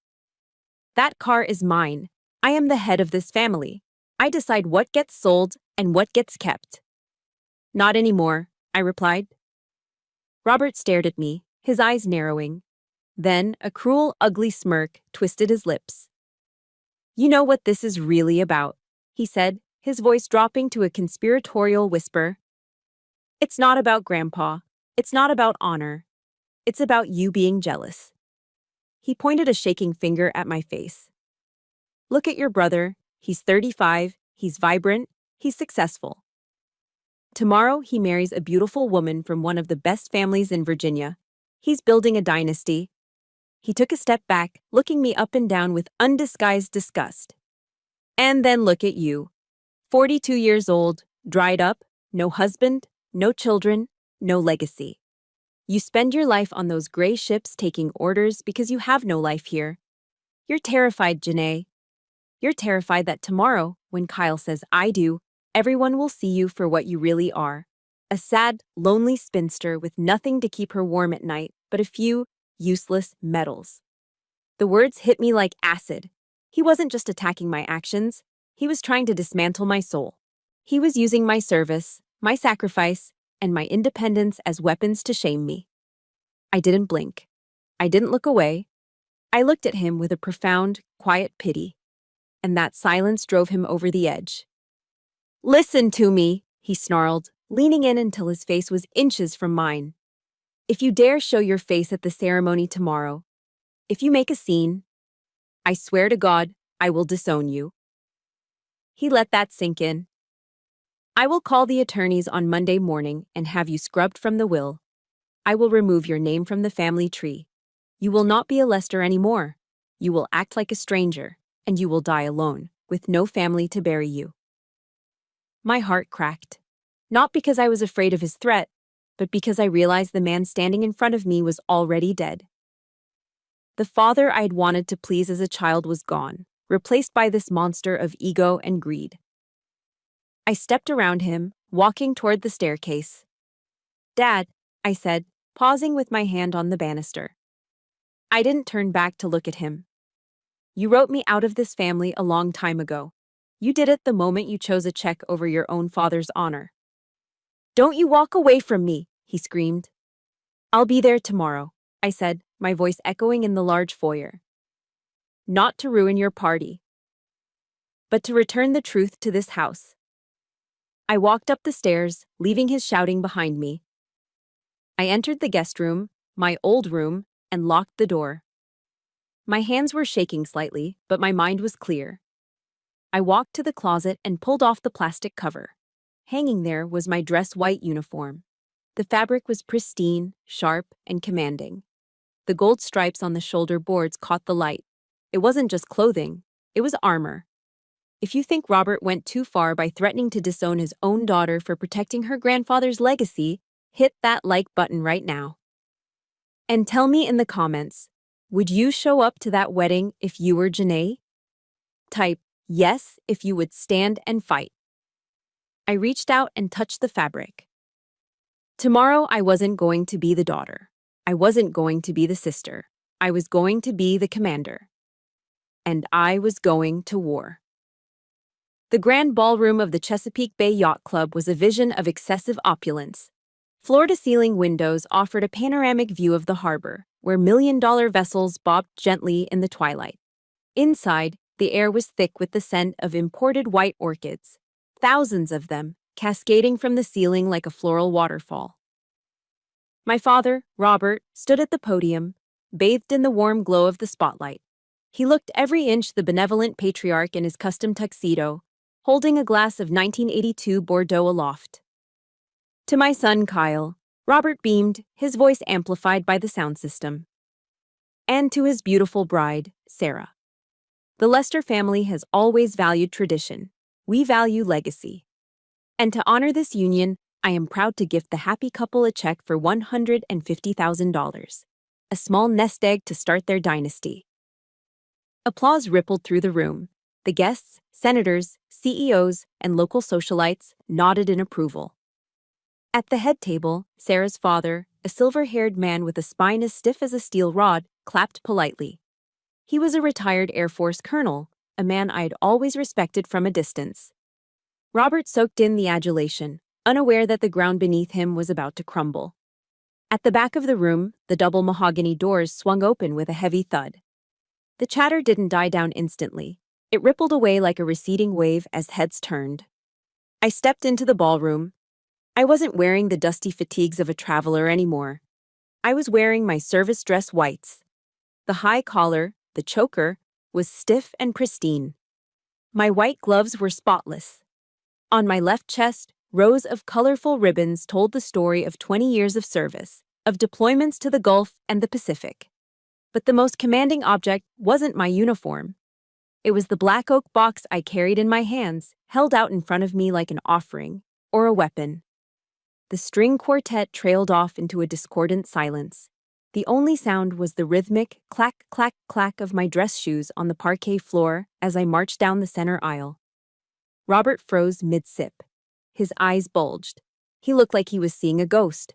[SPEAKER 1] That car is mine. I am the head of this family. I decide what gets sold and what gets kept. Not anymore, I replied. Robert stared at me, his eyes narrowing. Then a cruel, ugly smirk twisted his lips. You know what this is really about, he said, his voice dropping to a conspiratorial whisper. It's not about Grandpa. It's not about honor. It's about you being jealous. He pointed a shaking finger at my face. Look at your brother. He's 35, he's vibrant, he's successful. Tomorrow he marries a beautiful woman from one of the best families in Virginia. He's building a dynasty. He took a step back, looking me up and down with undisguised disgust. And then look at you. 42 years old, dried up, no husband, no children, no legacy. You spend your life on those gray ships taking orders because you have no life here. You're terrified, Janae. You're terrified that tomorrow, when Kyle says I do, everyone will see you for what you really are. A sad, lonely spinster with nothing to keep her warm at night but a few useless medals. The words hit me like acid. He wasn't just attacking my actions, he was trying to dismantle my soul. He was using my service, my sacrifice, and my independence as weapons to shame me. I didn't blink. I didn't look away. I looked at him with a profound, quiet pity. And that silence drove him over the edge. Listen to me, he snarled, leaning in until his face was inches from mine. If you dare show your face at the ceremony tomorrow, if you make a scene, I swear to God, I will disown you. He let that sink in. I will call the attorneys on Monday morning and have you scrubbed from the will. I will remove your name from the family tree. You will not be a Lester anymore. You will act like a stranger, and you will die alone, with no family to bury you. My heart cracked. Not because I was afraid of his threat, but because I realized the man standing in front of me was already dead. The father I had wanted to please as a child was gone, replaced by this monster of ego and greed. I stepped around him, walking toward the staircase. Dad, I said, pausing with my hand on the banister. I didn't turn back to look at him. You wrote me out of this family a long time ago. You did it the moment you chose a check over your own father's honor. Don't you walk away from me, he screamed. I'll be there tomorrow, I said, my voice echoing in the large foyer. Not to ruin your party, but to return the truth to this house. I walked up the stairs, leaving his shouting behind me. I entered the guest room, my old room, and locked the door. My hands were shaking slightly, but my mind was clear. I walked to the closet and pulled off the plastic cover. Hanging there was my dress white uniform. The fabric was pristine, sharp, and commanding. The gold stripes on the shoulder boards caught the light. It wasn't just clothing, it was armor. If you think Robert went too far by threatening to disown his own daughter for protecting her grandfather's legacy, hit that like button right now. And tell me in the comments, would you show up to that wedding if you were Janae? Type yes if you would stand and fight. I reached out and touched the fabric. Tomorrow I wasn't going to be the daughter. I wasn't going to be the sister. I was going to be the commander. And I was going to war. The grand ballroom of the Chesapeake Bay Yacht Club was a vision of excessive opulence. Floor-to-ceiling windows offered a panoramic view of the harbor, where million-dollar vessels bobbed gently in the twilight. Inside, the air was thick with the scent of imported white orchids, thousands of them, cascading from the ceiling like a floral waterfall. My father, Robert, stood at the podium, bathed in the warm glow of the spotlight. He looked every inch the benevolent patriarch in his custom tuxedo, holding a glass of 1982 Bordeaux aloft. To my son, Kyle, Robert beamed, his voice amplified by the sound system. And to his beautiful bride, Sarah. The Lester family has always valued tradition. We value legacy. And to honor this union, I am proud to gift the happy couple a check for $150,000, a small nest egg to start their dynasty. Applause rippled through the room. The guests, senators, CEOs, and local socialites nodded in approval. At the head table, Sarah's father, a silver-haired man with a spine as stiff as a steel rod, clapped politely. He was a retired Air Force colonel, a man I'd always respected from a distance. Robert soaked in the adulation, unaware that the ground beneath him was about to crumble. At the back of the room, the double mahogany doors swung open with a heavy thud. The chatter didn't die down instantly. It rippled away like a receding wave as heads turned. I stepped into the ballroom. I wasn't wearing the dusty fatigues of a traveler anymore. I was wearing my service dress whites. The high collar, the choker, was stiff and pristine. My white gloves were spotless. On my left chest, rows of colorful ribbons told the story of 20 years of service, of deployments to the Gulf and the Pacific. But the most commanding object wasn't my uniform. It was the black oak box I carried in my hands, held out in front of me like an offering, or a weapon. The string quartet trailed off into a discordant silence. The only sound was the rhythmic clack, clack, clack of my dress shoes on the parquet floor as I marched down the center aisle. Robert froze mid-sip. His eyes bulged. He looked like he was seeing a ghost.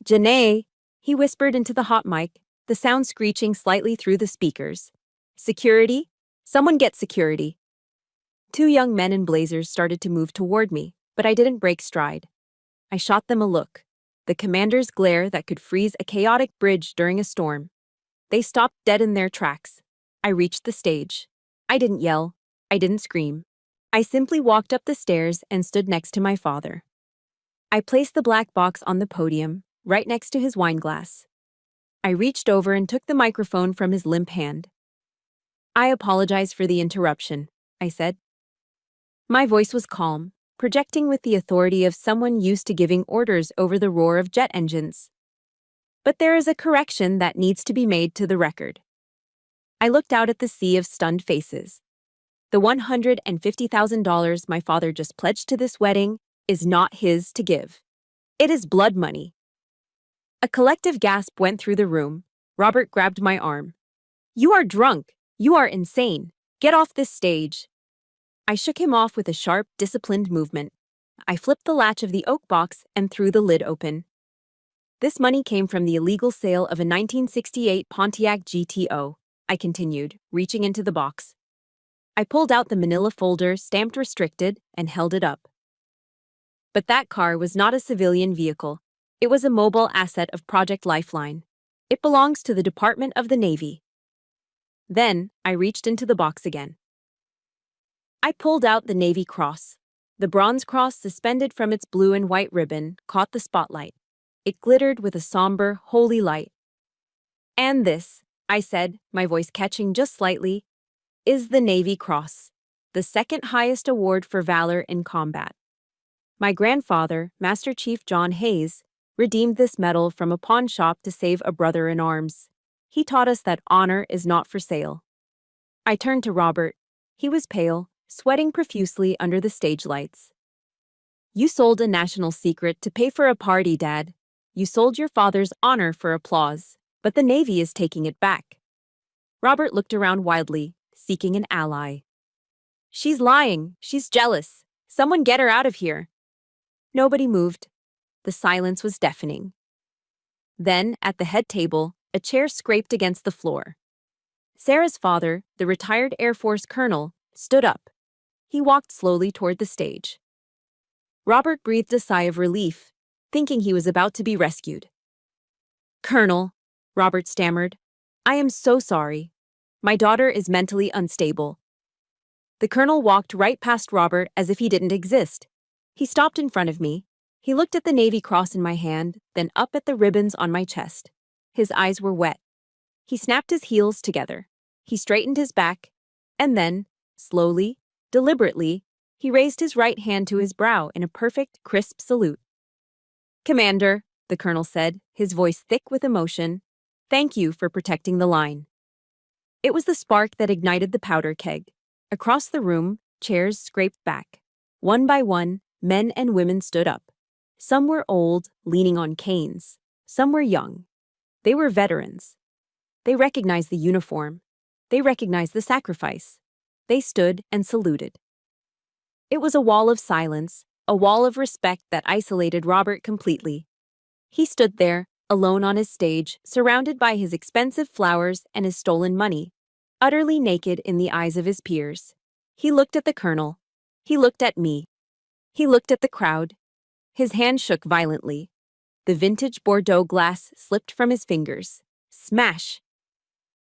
[SPEAKER 1] "Janae," he whispered into the hot mic, the sound screeching slightly through the speakers. "Security? Someone get security." Two young men in blazers started to move toward me, but I didn't break stride. I shot them a look, the commander's glare that could freeze a chaotic bridge during a storm. They stopped dead in their tracks. I reached the stage. I didn't yell. I didn't scream. I simply walked up the stairs and stood next to my father. I placed the black box on the podium, right next to his wine glass. I reached over and took the microphone from his limp hand. "I apologize for the interruption," I said. My voice was calm, projecting with the authority of someone used to giving orders over the roar of jet engines. "But there is a correction that needs to be made to the record." I looked out at the sea of stunned faces. The $150,000 my father just pledged to this wedding is not his to give. It is blood money. A collective gasp went through the room. Robert grabbed my arm. "You are drunk. You are insane. Get off this stage." I shook him off with a sharp, disciplined movement. I flipped the latch of the oak box and threw the lid open. "This money came from the illegal sale of a 1968 Pontiac GTO, I continued, reaching into the box. I pulled out the manila folder stamped restricted and held it up. But that car was not a civilian vehicle. It was a mobile asset of Project Lifeline. It belongs to the Department of the Navy. Then I reached into the box again. I pulled out the Navy Cross. The bronze cross suspended from its blue and white ribbon caught the spotlight. It glittered with a somber, holy light. "And this," I said, my voice catching just slightly, "is the Navy Cross, the second highest award for valor in combat. My grandfather, Master Chief John Hayes, redeemed this medal from a pawn shop to save a brother in arms. He taught us that honor is not for sale." I turned to Robert. He was pale, sweating profusely under the stage lights. "You sold a national secret to pay for a party, Dad. You sold your father's honor for applause, but the Navy is taking it back." Robert looked around wildly, seeking an ally. "She's lying. She's jealous. Someone get her out of here." Nobody moved. The silence was deafening. Then, at the head table, a chair scraped against the floor. Sarah's father, the retired Air Force colonel, stood up. He walked slowly toward the stage. Robert breathed a sigh of relief, thinking he was about to be rescued. "Colonel," Robert stammered, "I am so sorry. My daughter is mentally unstable." The colonel walked right past Robert as if he didn't exist. He stopped in front of me. He looked at the Navy Cross in my hand, then up at the ribbons on my chest. His eyes were wet. He snapped his heels together. He straightened his back, and then, slowly, deliberately, he raised his right hand to his brow in a perfect, crisp salute. "Commander," the colonel said, his voice thick with emotion, "thank you for protecting the line." It was the spark that ignited the powder keg. Across the room, chairs scraped back. One by one, men and women stood up. Some were old, leaning on canes. Some were young. They were veterans. They recognized the uniform. They recognized the sacrifice. They stood and saluted. It was a wall of silence, a wall of respect that isolated Robert completely. He stood there, alone on his stage, surrounded by his expensive flowers and his stolen money, utterly naked in the eyes of his peers. He looked at the colonel. He looked at me. He looked at the crowd. His hand shook violently. The vintage Bordeaux glass slipped from his fingers. Smash!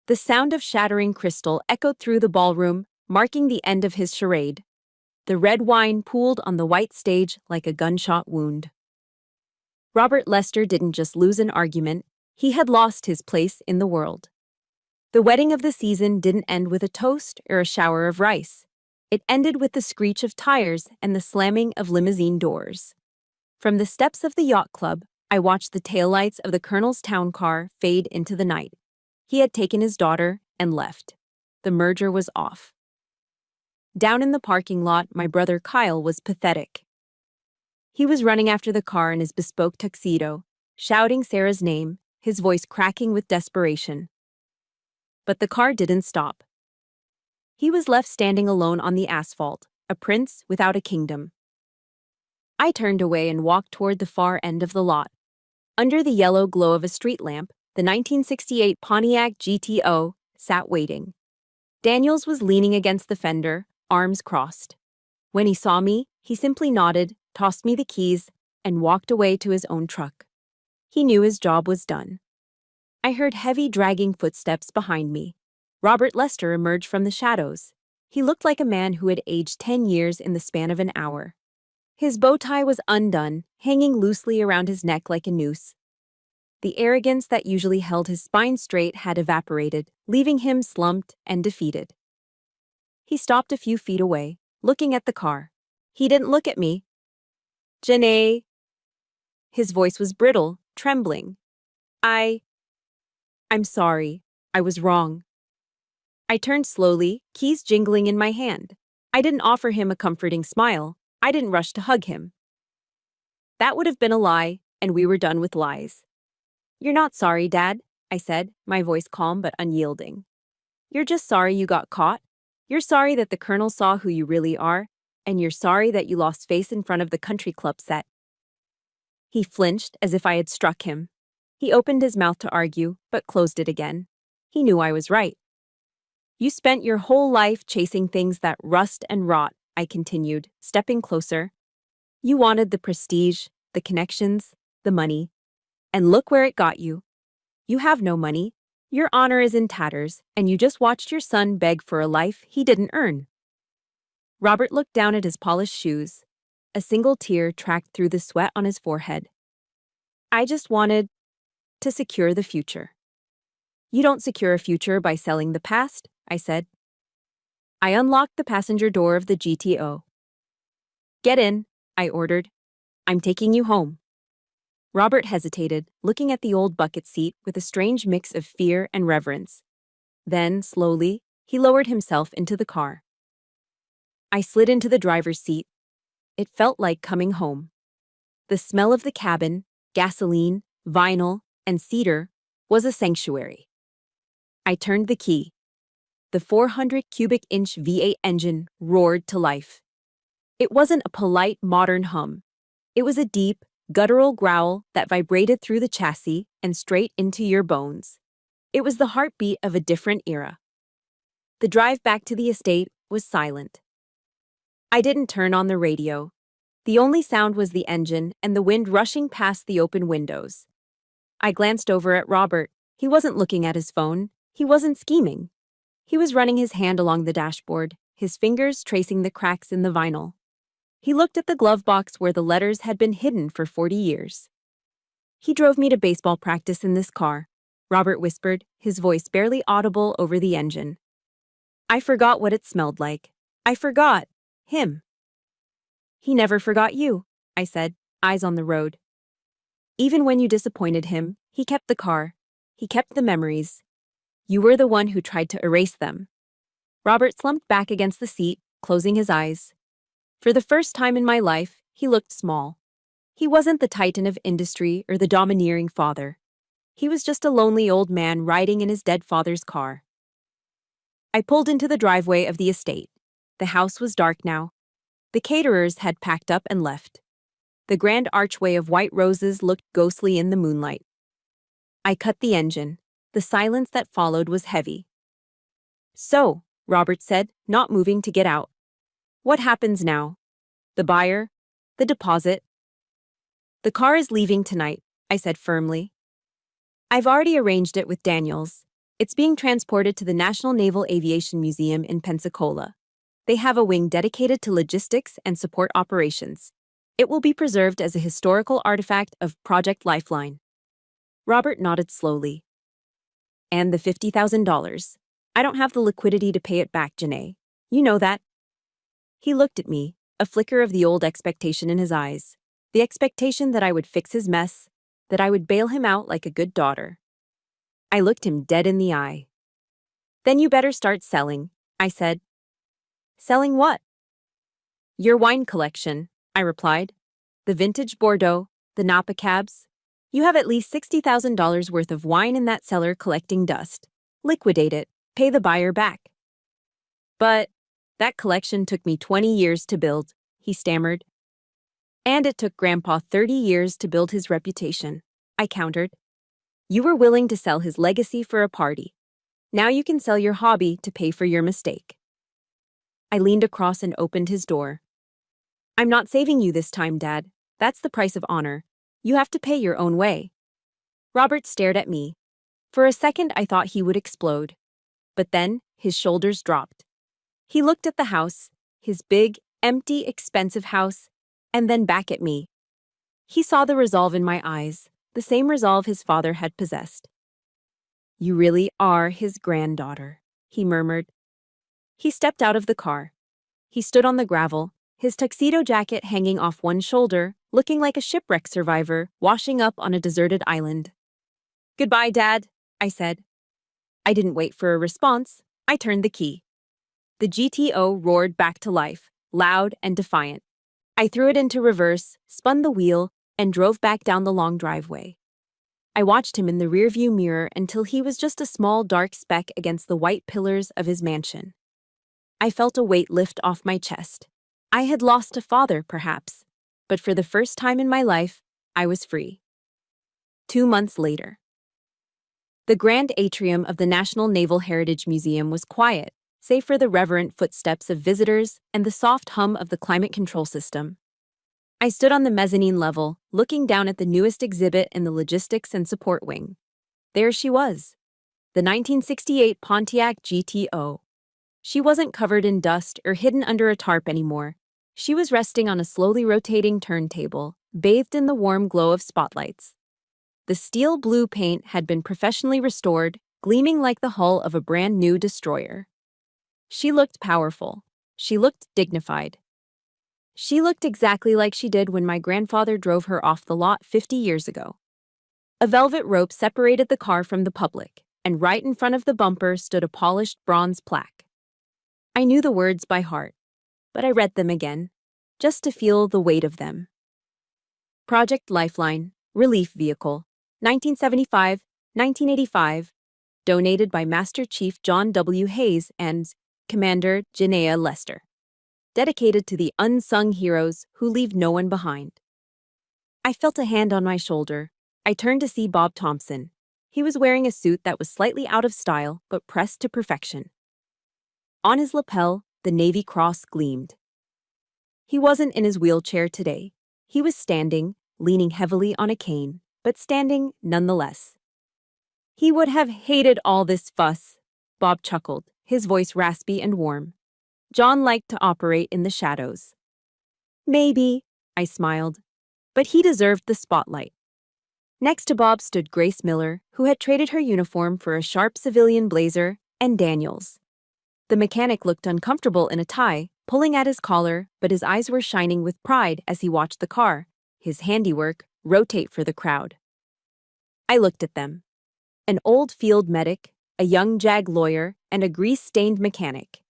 [SPEAKER 1] The sound of shattering crystal echoed through the ballroom, marking the end of his charade. The red wine pooled on the white stage like a gunshot wound. Robert Lester didn't just lose an argument, he had lost his place in the world. The wedding of the season didn't end with a toast or a shower of rice. It ended with the screech of tires and the slamming of limousine doors. From the steps of the yacht club, I watched the taillights of the colonel's town car fade into the night. He had taken his daughter and left. The merger was off. Down in the parking lot, my brother Kyle was pathetic. He was running after the car in his bespoke tuxedo, shouting Sarah's name, his voice cracking with desperation. But the car didn't stop. He was left standing alone on the asphalt, a prince without a kingdom. I turned away and walked toward the far end of the lot. Under the yellow glow of a street lamp, the 1968 Pontiac GTO sat waiting. Daniels was leaning against the fender, arms crossed. When he saw me, he simply nodded, tossed me the keys, and walked away to his own truck. He knew his job was done. I heard heavy, dragging footsteps behind me. Robert Lester emerged from the shadows. He looked like a man who had aged 10 years in the span of an hour. His bow tie was undone, hanging loosely around his neck like a noose. The arrogance that usually held his spine straight had evaporated, leaving him slumped and defeated. He stopped a few feet away, looking at the car. He didn't look at me. "Janae." His voice was brittle, trembling. I'm sorry. I was wrong." I turned slowly, keys jingling in my hand. I didn't offer him a comforting smile. I didn't rush to hug him. That would have been a lie, and we were done with lies. "You're not sorry, Dad," I said, my voice calm but unyielding. "You're just sorry you got caught. You're sorry that the colonel saw who you really are, and you're sorry that you lost face in front of the country club set." He flinched as if I had struck him. He opened his mouth to argue, but closed it again. He knew I was right. "You spent your whole life chasing things that rust and rot," I continued, stepping closer. "You wanted the prestige, the connections, the money. And look where it got you. You have no money. Your honor is in tatters, and you just watched your son beg for a life he didn't earn." Robert looked down at his polished shoes. A single tear tracked through the sweat on his forehead. "I just wanted to secure the future." "You don't secure a future by selling the past," I said. I unlocked the passenger door of the GTO. "Get in," I ordered. "I'm taking you home." Robert hesitated, looking at the old bucket seat with a strange mix of fear and reverence. Then, slowly, he lowered himself into the car. I slid into the driver's seat. It felt like coming home. The smell of the cabin, gasoline, vinyl, and cedar was a sanctuary. I turned the key. The 400 cubic inch V8 engine roared to life. It wasn't a polite, modern hum. It was a deep, guttural growl that vibrated through the chassis and straight into your bones. It was the heartbeat of a different era. The drive back to the estate was silent. I didn't turn on the radio. The only sound was the engine and the wind rushing past the open windows. I glanced over at Robert. He wasn't looking at his phone. He wasn't scheming. He was running his hand along the dashboard, his fingers tracing the cracks in the vinyl. He looked at the glove box where the letters had been hidden for 40 years. "He drove me to baseball practice in this car," Robert whispered, his voice barely audible over the engine. "I forgot what it smelled like. I forgot him." "He never forgot you," I said, eyes on the road. "Even when you disappointed him, he kept the car. He kept the memories. You were the one who tried to erase them." Robert slumped back against the seat, closing his eyes. For the first time in my life, he looked small. He wasn't the titan of industry or the domineering father. He was just a lonely old man riding in his dead father's car. I pulled into the driveway of the estate. The house was dark now. The caterers had packed up and left. The grand archway of white roses looked ghostly in the moonlight. I cut the engine. The silence that followed was heavy. "So," Robert said, not moving to get out. "What happens now? The buyer? The deposit?" "The car is leaving tonight," I said firmly. "I've already arranged it with Daniels. It's being transported to the National Naval Aviation Museum in Pensacola. They have a wing dedicated to logistics and support operations. It will be preserved as a historical artifact of Project Lifeline." Robert nodded slowly. "And the $50,000. I don't have the liquidity to pay it back, Janae. You know that." He looked at me, a flicker of the old expectation in his eyes. The expectation that I would fix his mess, that I would bail him out like a good daughter. I looked him dead in the eye. "Then you better start selling," I said. "Selling what?" "Your wine collection," I replied. "The vintage Bordeaux, the Napa cabs. You have at least $60,000 worth of wine in that cellar collecting dust. Liquidate it, pay the buyer back." "But that collection took me 20 years to build," he stammered. "And it took Grandpa 30 years to build his reputation," I countered. "You were willing to sell his legacy for a party. Now you can sell your hobby to pay for your mistake." I leaned across and opened his door. "I'm not saving you this time, Dad. That's the price of honor. You have to pay your own way." Robert stared at me. For a second, I thought he would explode. But then, his shoulders dropped. He looked at the house, his big, empty, expensive house, and then back at me. He saw the resolve in my eyes, the same resolve his father had possessed. "You really are his granddaughter," he murmured. He stepped out of the car. He stood on the gravel, his tuxedo jacket hanging off one shoulder, looking like a shipwreck survivor washing up on a deserted island. "Goodbye, Dad," I said. I didn't wait for a response. I turned the key. The GTO roared back to life, loud and defiant. I threw it into reverse, spun the wheel, and drove back down the long driveway. I watched him in the rearview mirror until he was just a small dark speck against the white pillars of his mansion. I felt a weight lift off my chest. I had lost a father, perhaps, but for the first time in my life, I was free. 2 months later. The grand atrium of the National Naval Heritage Museum was quiet, save for the reverent footsteps of visitors and the soft hum of the climate control system. I stood on the mezzanine level, looking down at the newest exhibit in the logistics and support wing. There she was, the 1968 Pontiac GTO. She wasn't covered in dust or hidden under a tarp anymore. She was resting on a slowly rotating turntable, bathed in the warm glow of spotlights. The steel blue paint had been professionally restored, gleaming like the hull of a brand new destroyer. She looked powerful. She looked dignified. She looked exactly like she did when my grandfather drove her off the lot 50 years ago. A velvet rope separated the car from the public, and right in front of the bumper stood a polished bronze plaque. I knew the words by heart, but I read them again, just to feel the weight of them. Project Lifeline, Relief Vehicle, 1975-1985, donated by Master Chief John W. Hayes and Commander Janaea Lester. Dedicated to the unsung heroes who leave no one behind. I felt a hand on my shoulder. I turned to see Bob Thompson. He was wearing a suit that was slightly out of style but pressed to perfection. On his lapel, the Navy Cross gleamed. He wasn't in his wheelchair today. He was standing, leaning heavily on a cane, but standing nonetheless. He would have hated all this fuss, Bob chuckled, his voice raspy and warm. John liked to operate in the shadows. Maybe, I smiled, but he deserved the spotlight. Next to Bob stood Grace Miller, who had traded her uniform for a sharp civilian blazer, and Daniels. The mechanic looked uncomfortable in a tie, pulling at his collar, but his eyes were shining with pride as he watched the car, his handiwork, rotate for the crowd. I looked at them. An old field medic, a young JAG lawyer, and a grease-stained mechanic.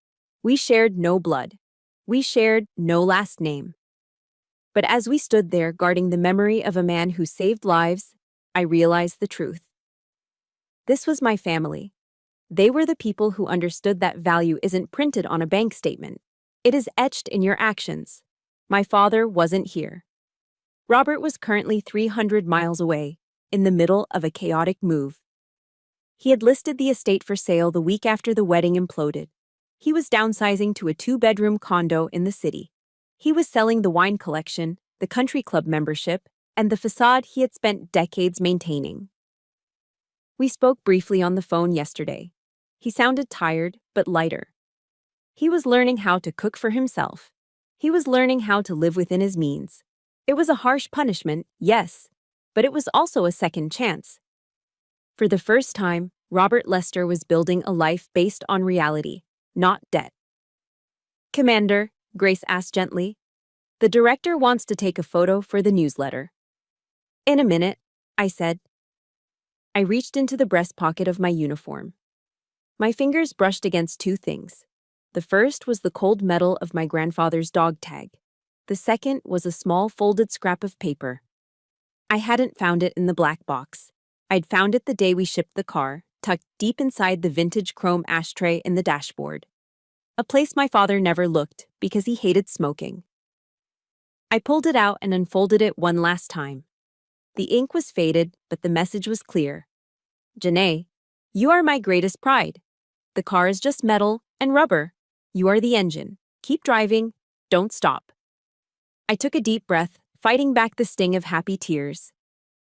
[SPEAKER 1] We shared no blood. We shared no last name. But as we stood there guarding the memory of a man who saved lives, I realized the truth. This was my family. They were the people who understood that value isn't printed on a bank statement. It is etched in your actions, My father wasn't here. Robert was currently 300 miles away, in the middle of a chaotic move. He had listed the estate for sale the week after the wedding imploded. He was downsizing to a 2-bedroom condo in the city. He was selling the wine collection, the country club membership, and the facade he had spent decades maintaining. We spoke briefly on the phone yesterday. He sounded tired, but lighter. He was learning how to cook for himself. He was learning how to live within his means. It was a harsh punishment, yes, but it was also a second chance. For the first time, Robert Lester was building a life based on reality, not debt. "Commander," Grace asked gently, "the director wants to take a photo for the newsletter." "In a minute," I said. I reached into the breast pocket of my uniform. My fingers brushed against two things. The first was the cold metal of my grandfather's dog tag. The second was a small folded scrap of paper. I hadn't found it in the black box. I'd found it the day we shipped the car, tucked deep inside the vintage chrome ashtray in the dashboard. A place my father never looked because he hated smoking. I pulled it out and unfolded it one last time. The ink was faded, but the message was clear. "Janae, you are my greatest pride. The car is just metal and rubber. You are the engine. Keep driving. Don't stop." I took a deep breath, fighting back the sting of happy tears.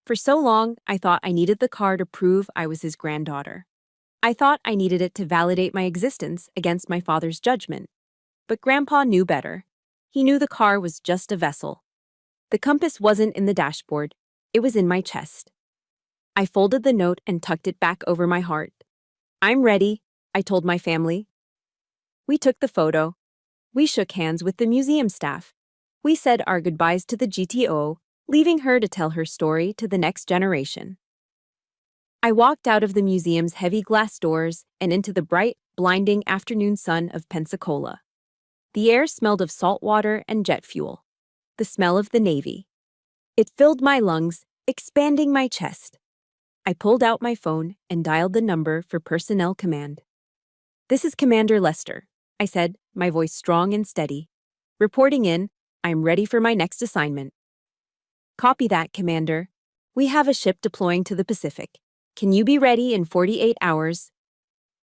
[SPEAKER 1] For so long, I thought I needed the car to prove I was his granddaughter. I thought I needed it to validate my existence against my father's judgment. But Grandpa knew better. He knew the car was just a vessel. The compass wasn't in the dashboard. It was in my chest. I folded the note and tucked it back over my heart. "I'm ready," I told my family. We took the photo. We shook hands with the museum staff. We said our goodbyes to the GTO, leaving her to tell her story to the next generation. I walked out of the museum's heavy glass doors and into the bright, blinding afternoon sun of Pensacola. The air smelled of salt water and jet fuel, the smell of the Navy. It filled my lungs, expanding my chest. I pulled out my phone and dialed the number for personnel command. "This is Commander Lester," I said, my voice strong and steady. "Reporting in, I'm ready for my next assignment." "Copy that, Commander. We have a ship deploying to the Pacific. Can you be ready in 48 hours?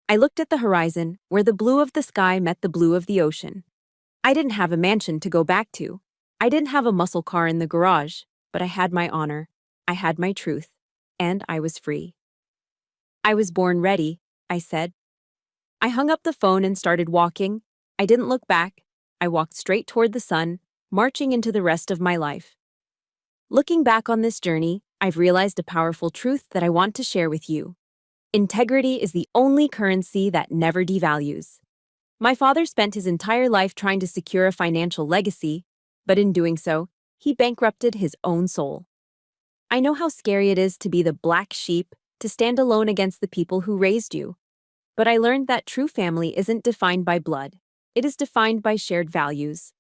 [SPEAKER 1] I looked at the horizon, where the blue of the sky met the blue of the ocean. I didn't have a mansion to go back to. I didn't have a muscle car in the garage, but I had my honor. I had my truth. And I was free. "I was born ready," I said. I hung up the phone and started walking. I didn't look back. I walked straight toward the sun, marching into the rest of my life. Looking back on this journey, I've realized a powerful truth that I want to share with you. Integrity is the only currency that never devalues. My father spent his entire life trying to secure a financial legacy, but in doing so, he bankrupted his own soul. I know how scary it is to be the black sheep, to stand alone against the people who raised you. But I learned that true family isn't defined by blood. It is defined by shared values.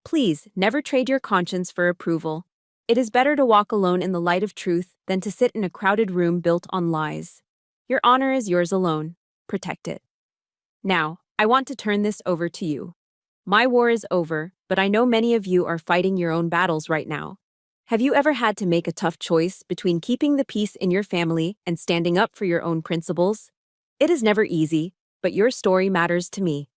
[SPEAKER 1] Please, never trade your conscience for approval. It is better to walk alone in the light of truth than to sit in a crowded room built on lies. Your honor is yours alone. Protect it. Now, I want to turn this over to you. My war is over, but I know many of you are fighting your own battles right now. Have you ever had to make a tough choice between keeping the peace in your family and standing up for your own principles? It is never easy, but your story matters to me.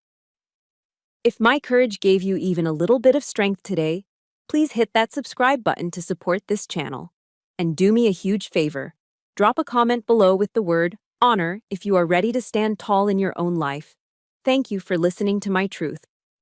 [SPEAKER 1] If my courage gave you even a little bit of strength today, please hit that subscribe button to support this channel. And do me a huge favor. Drop a comment below with the word honor if you are ready to stand tall in your own life. Thank you for listening to my truth.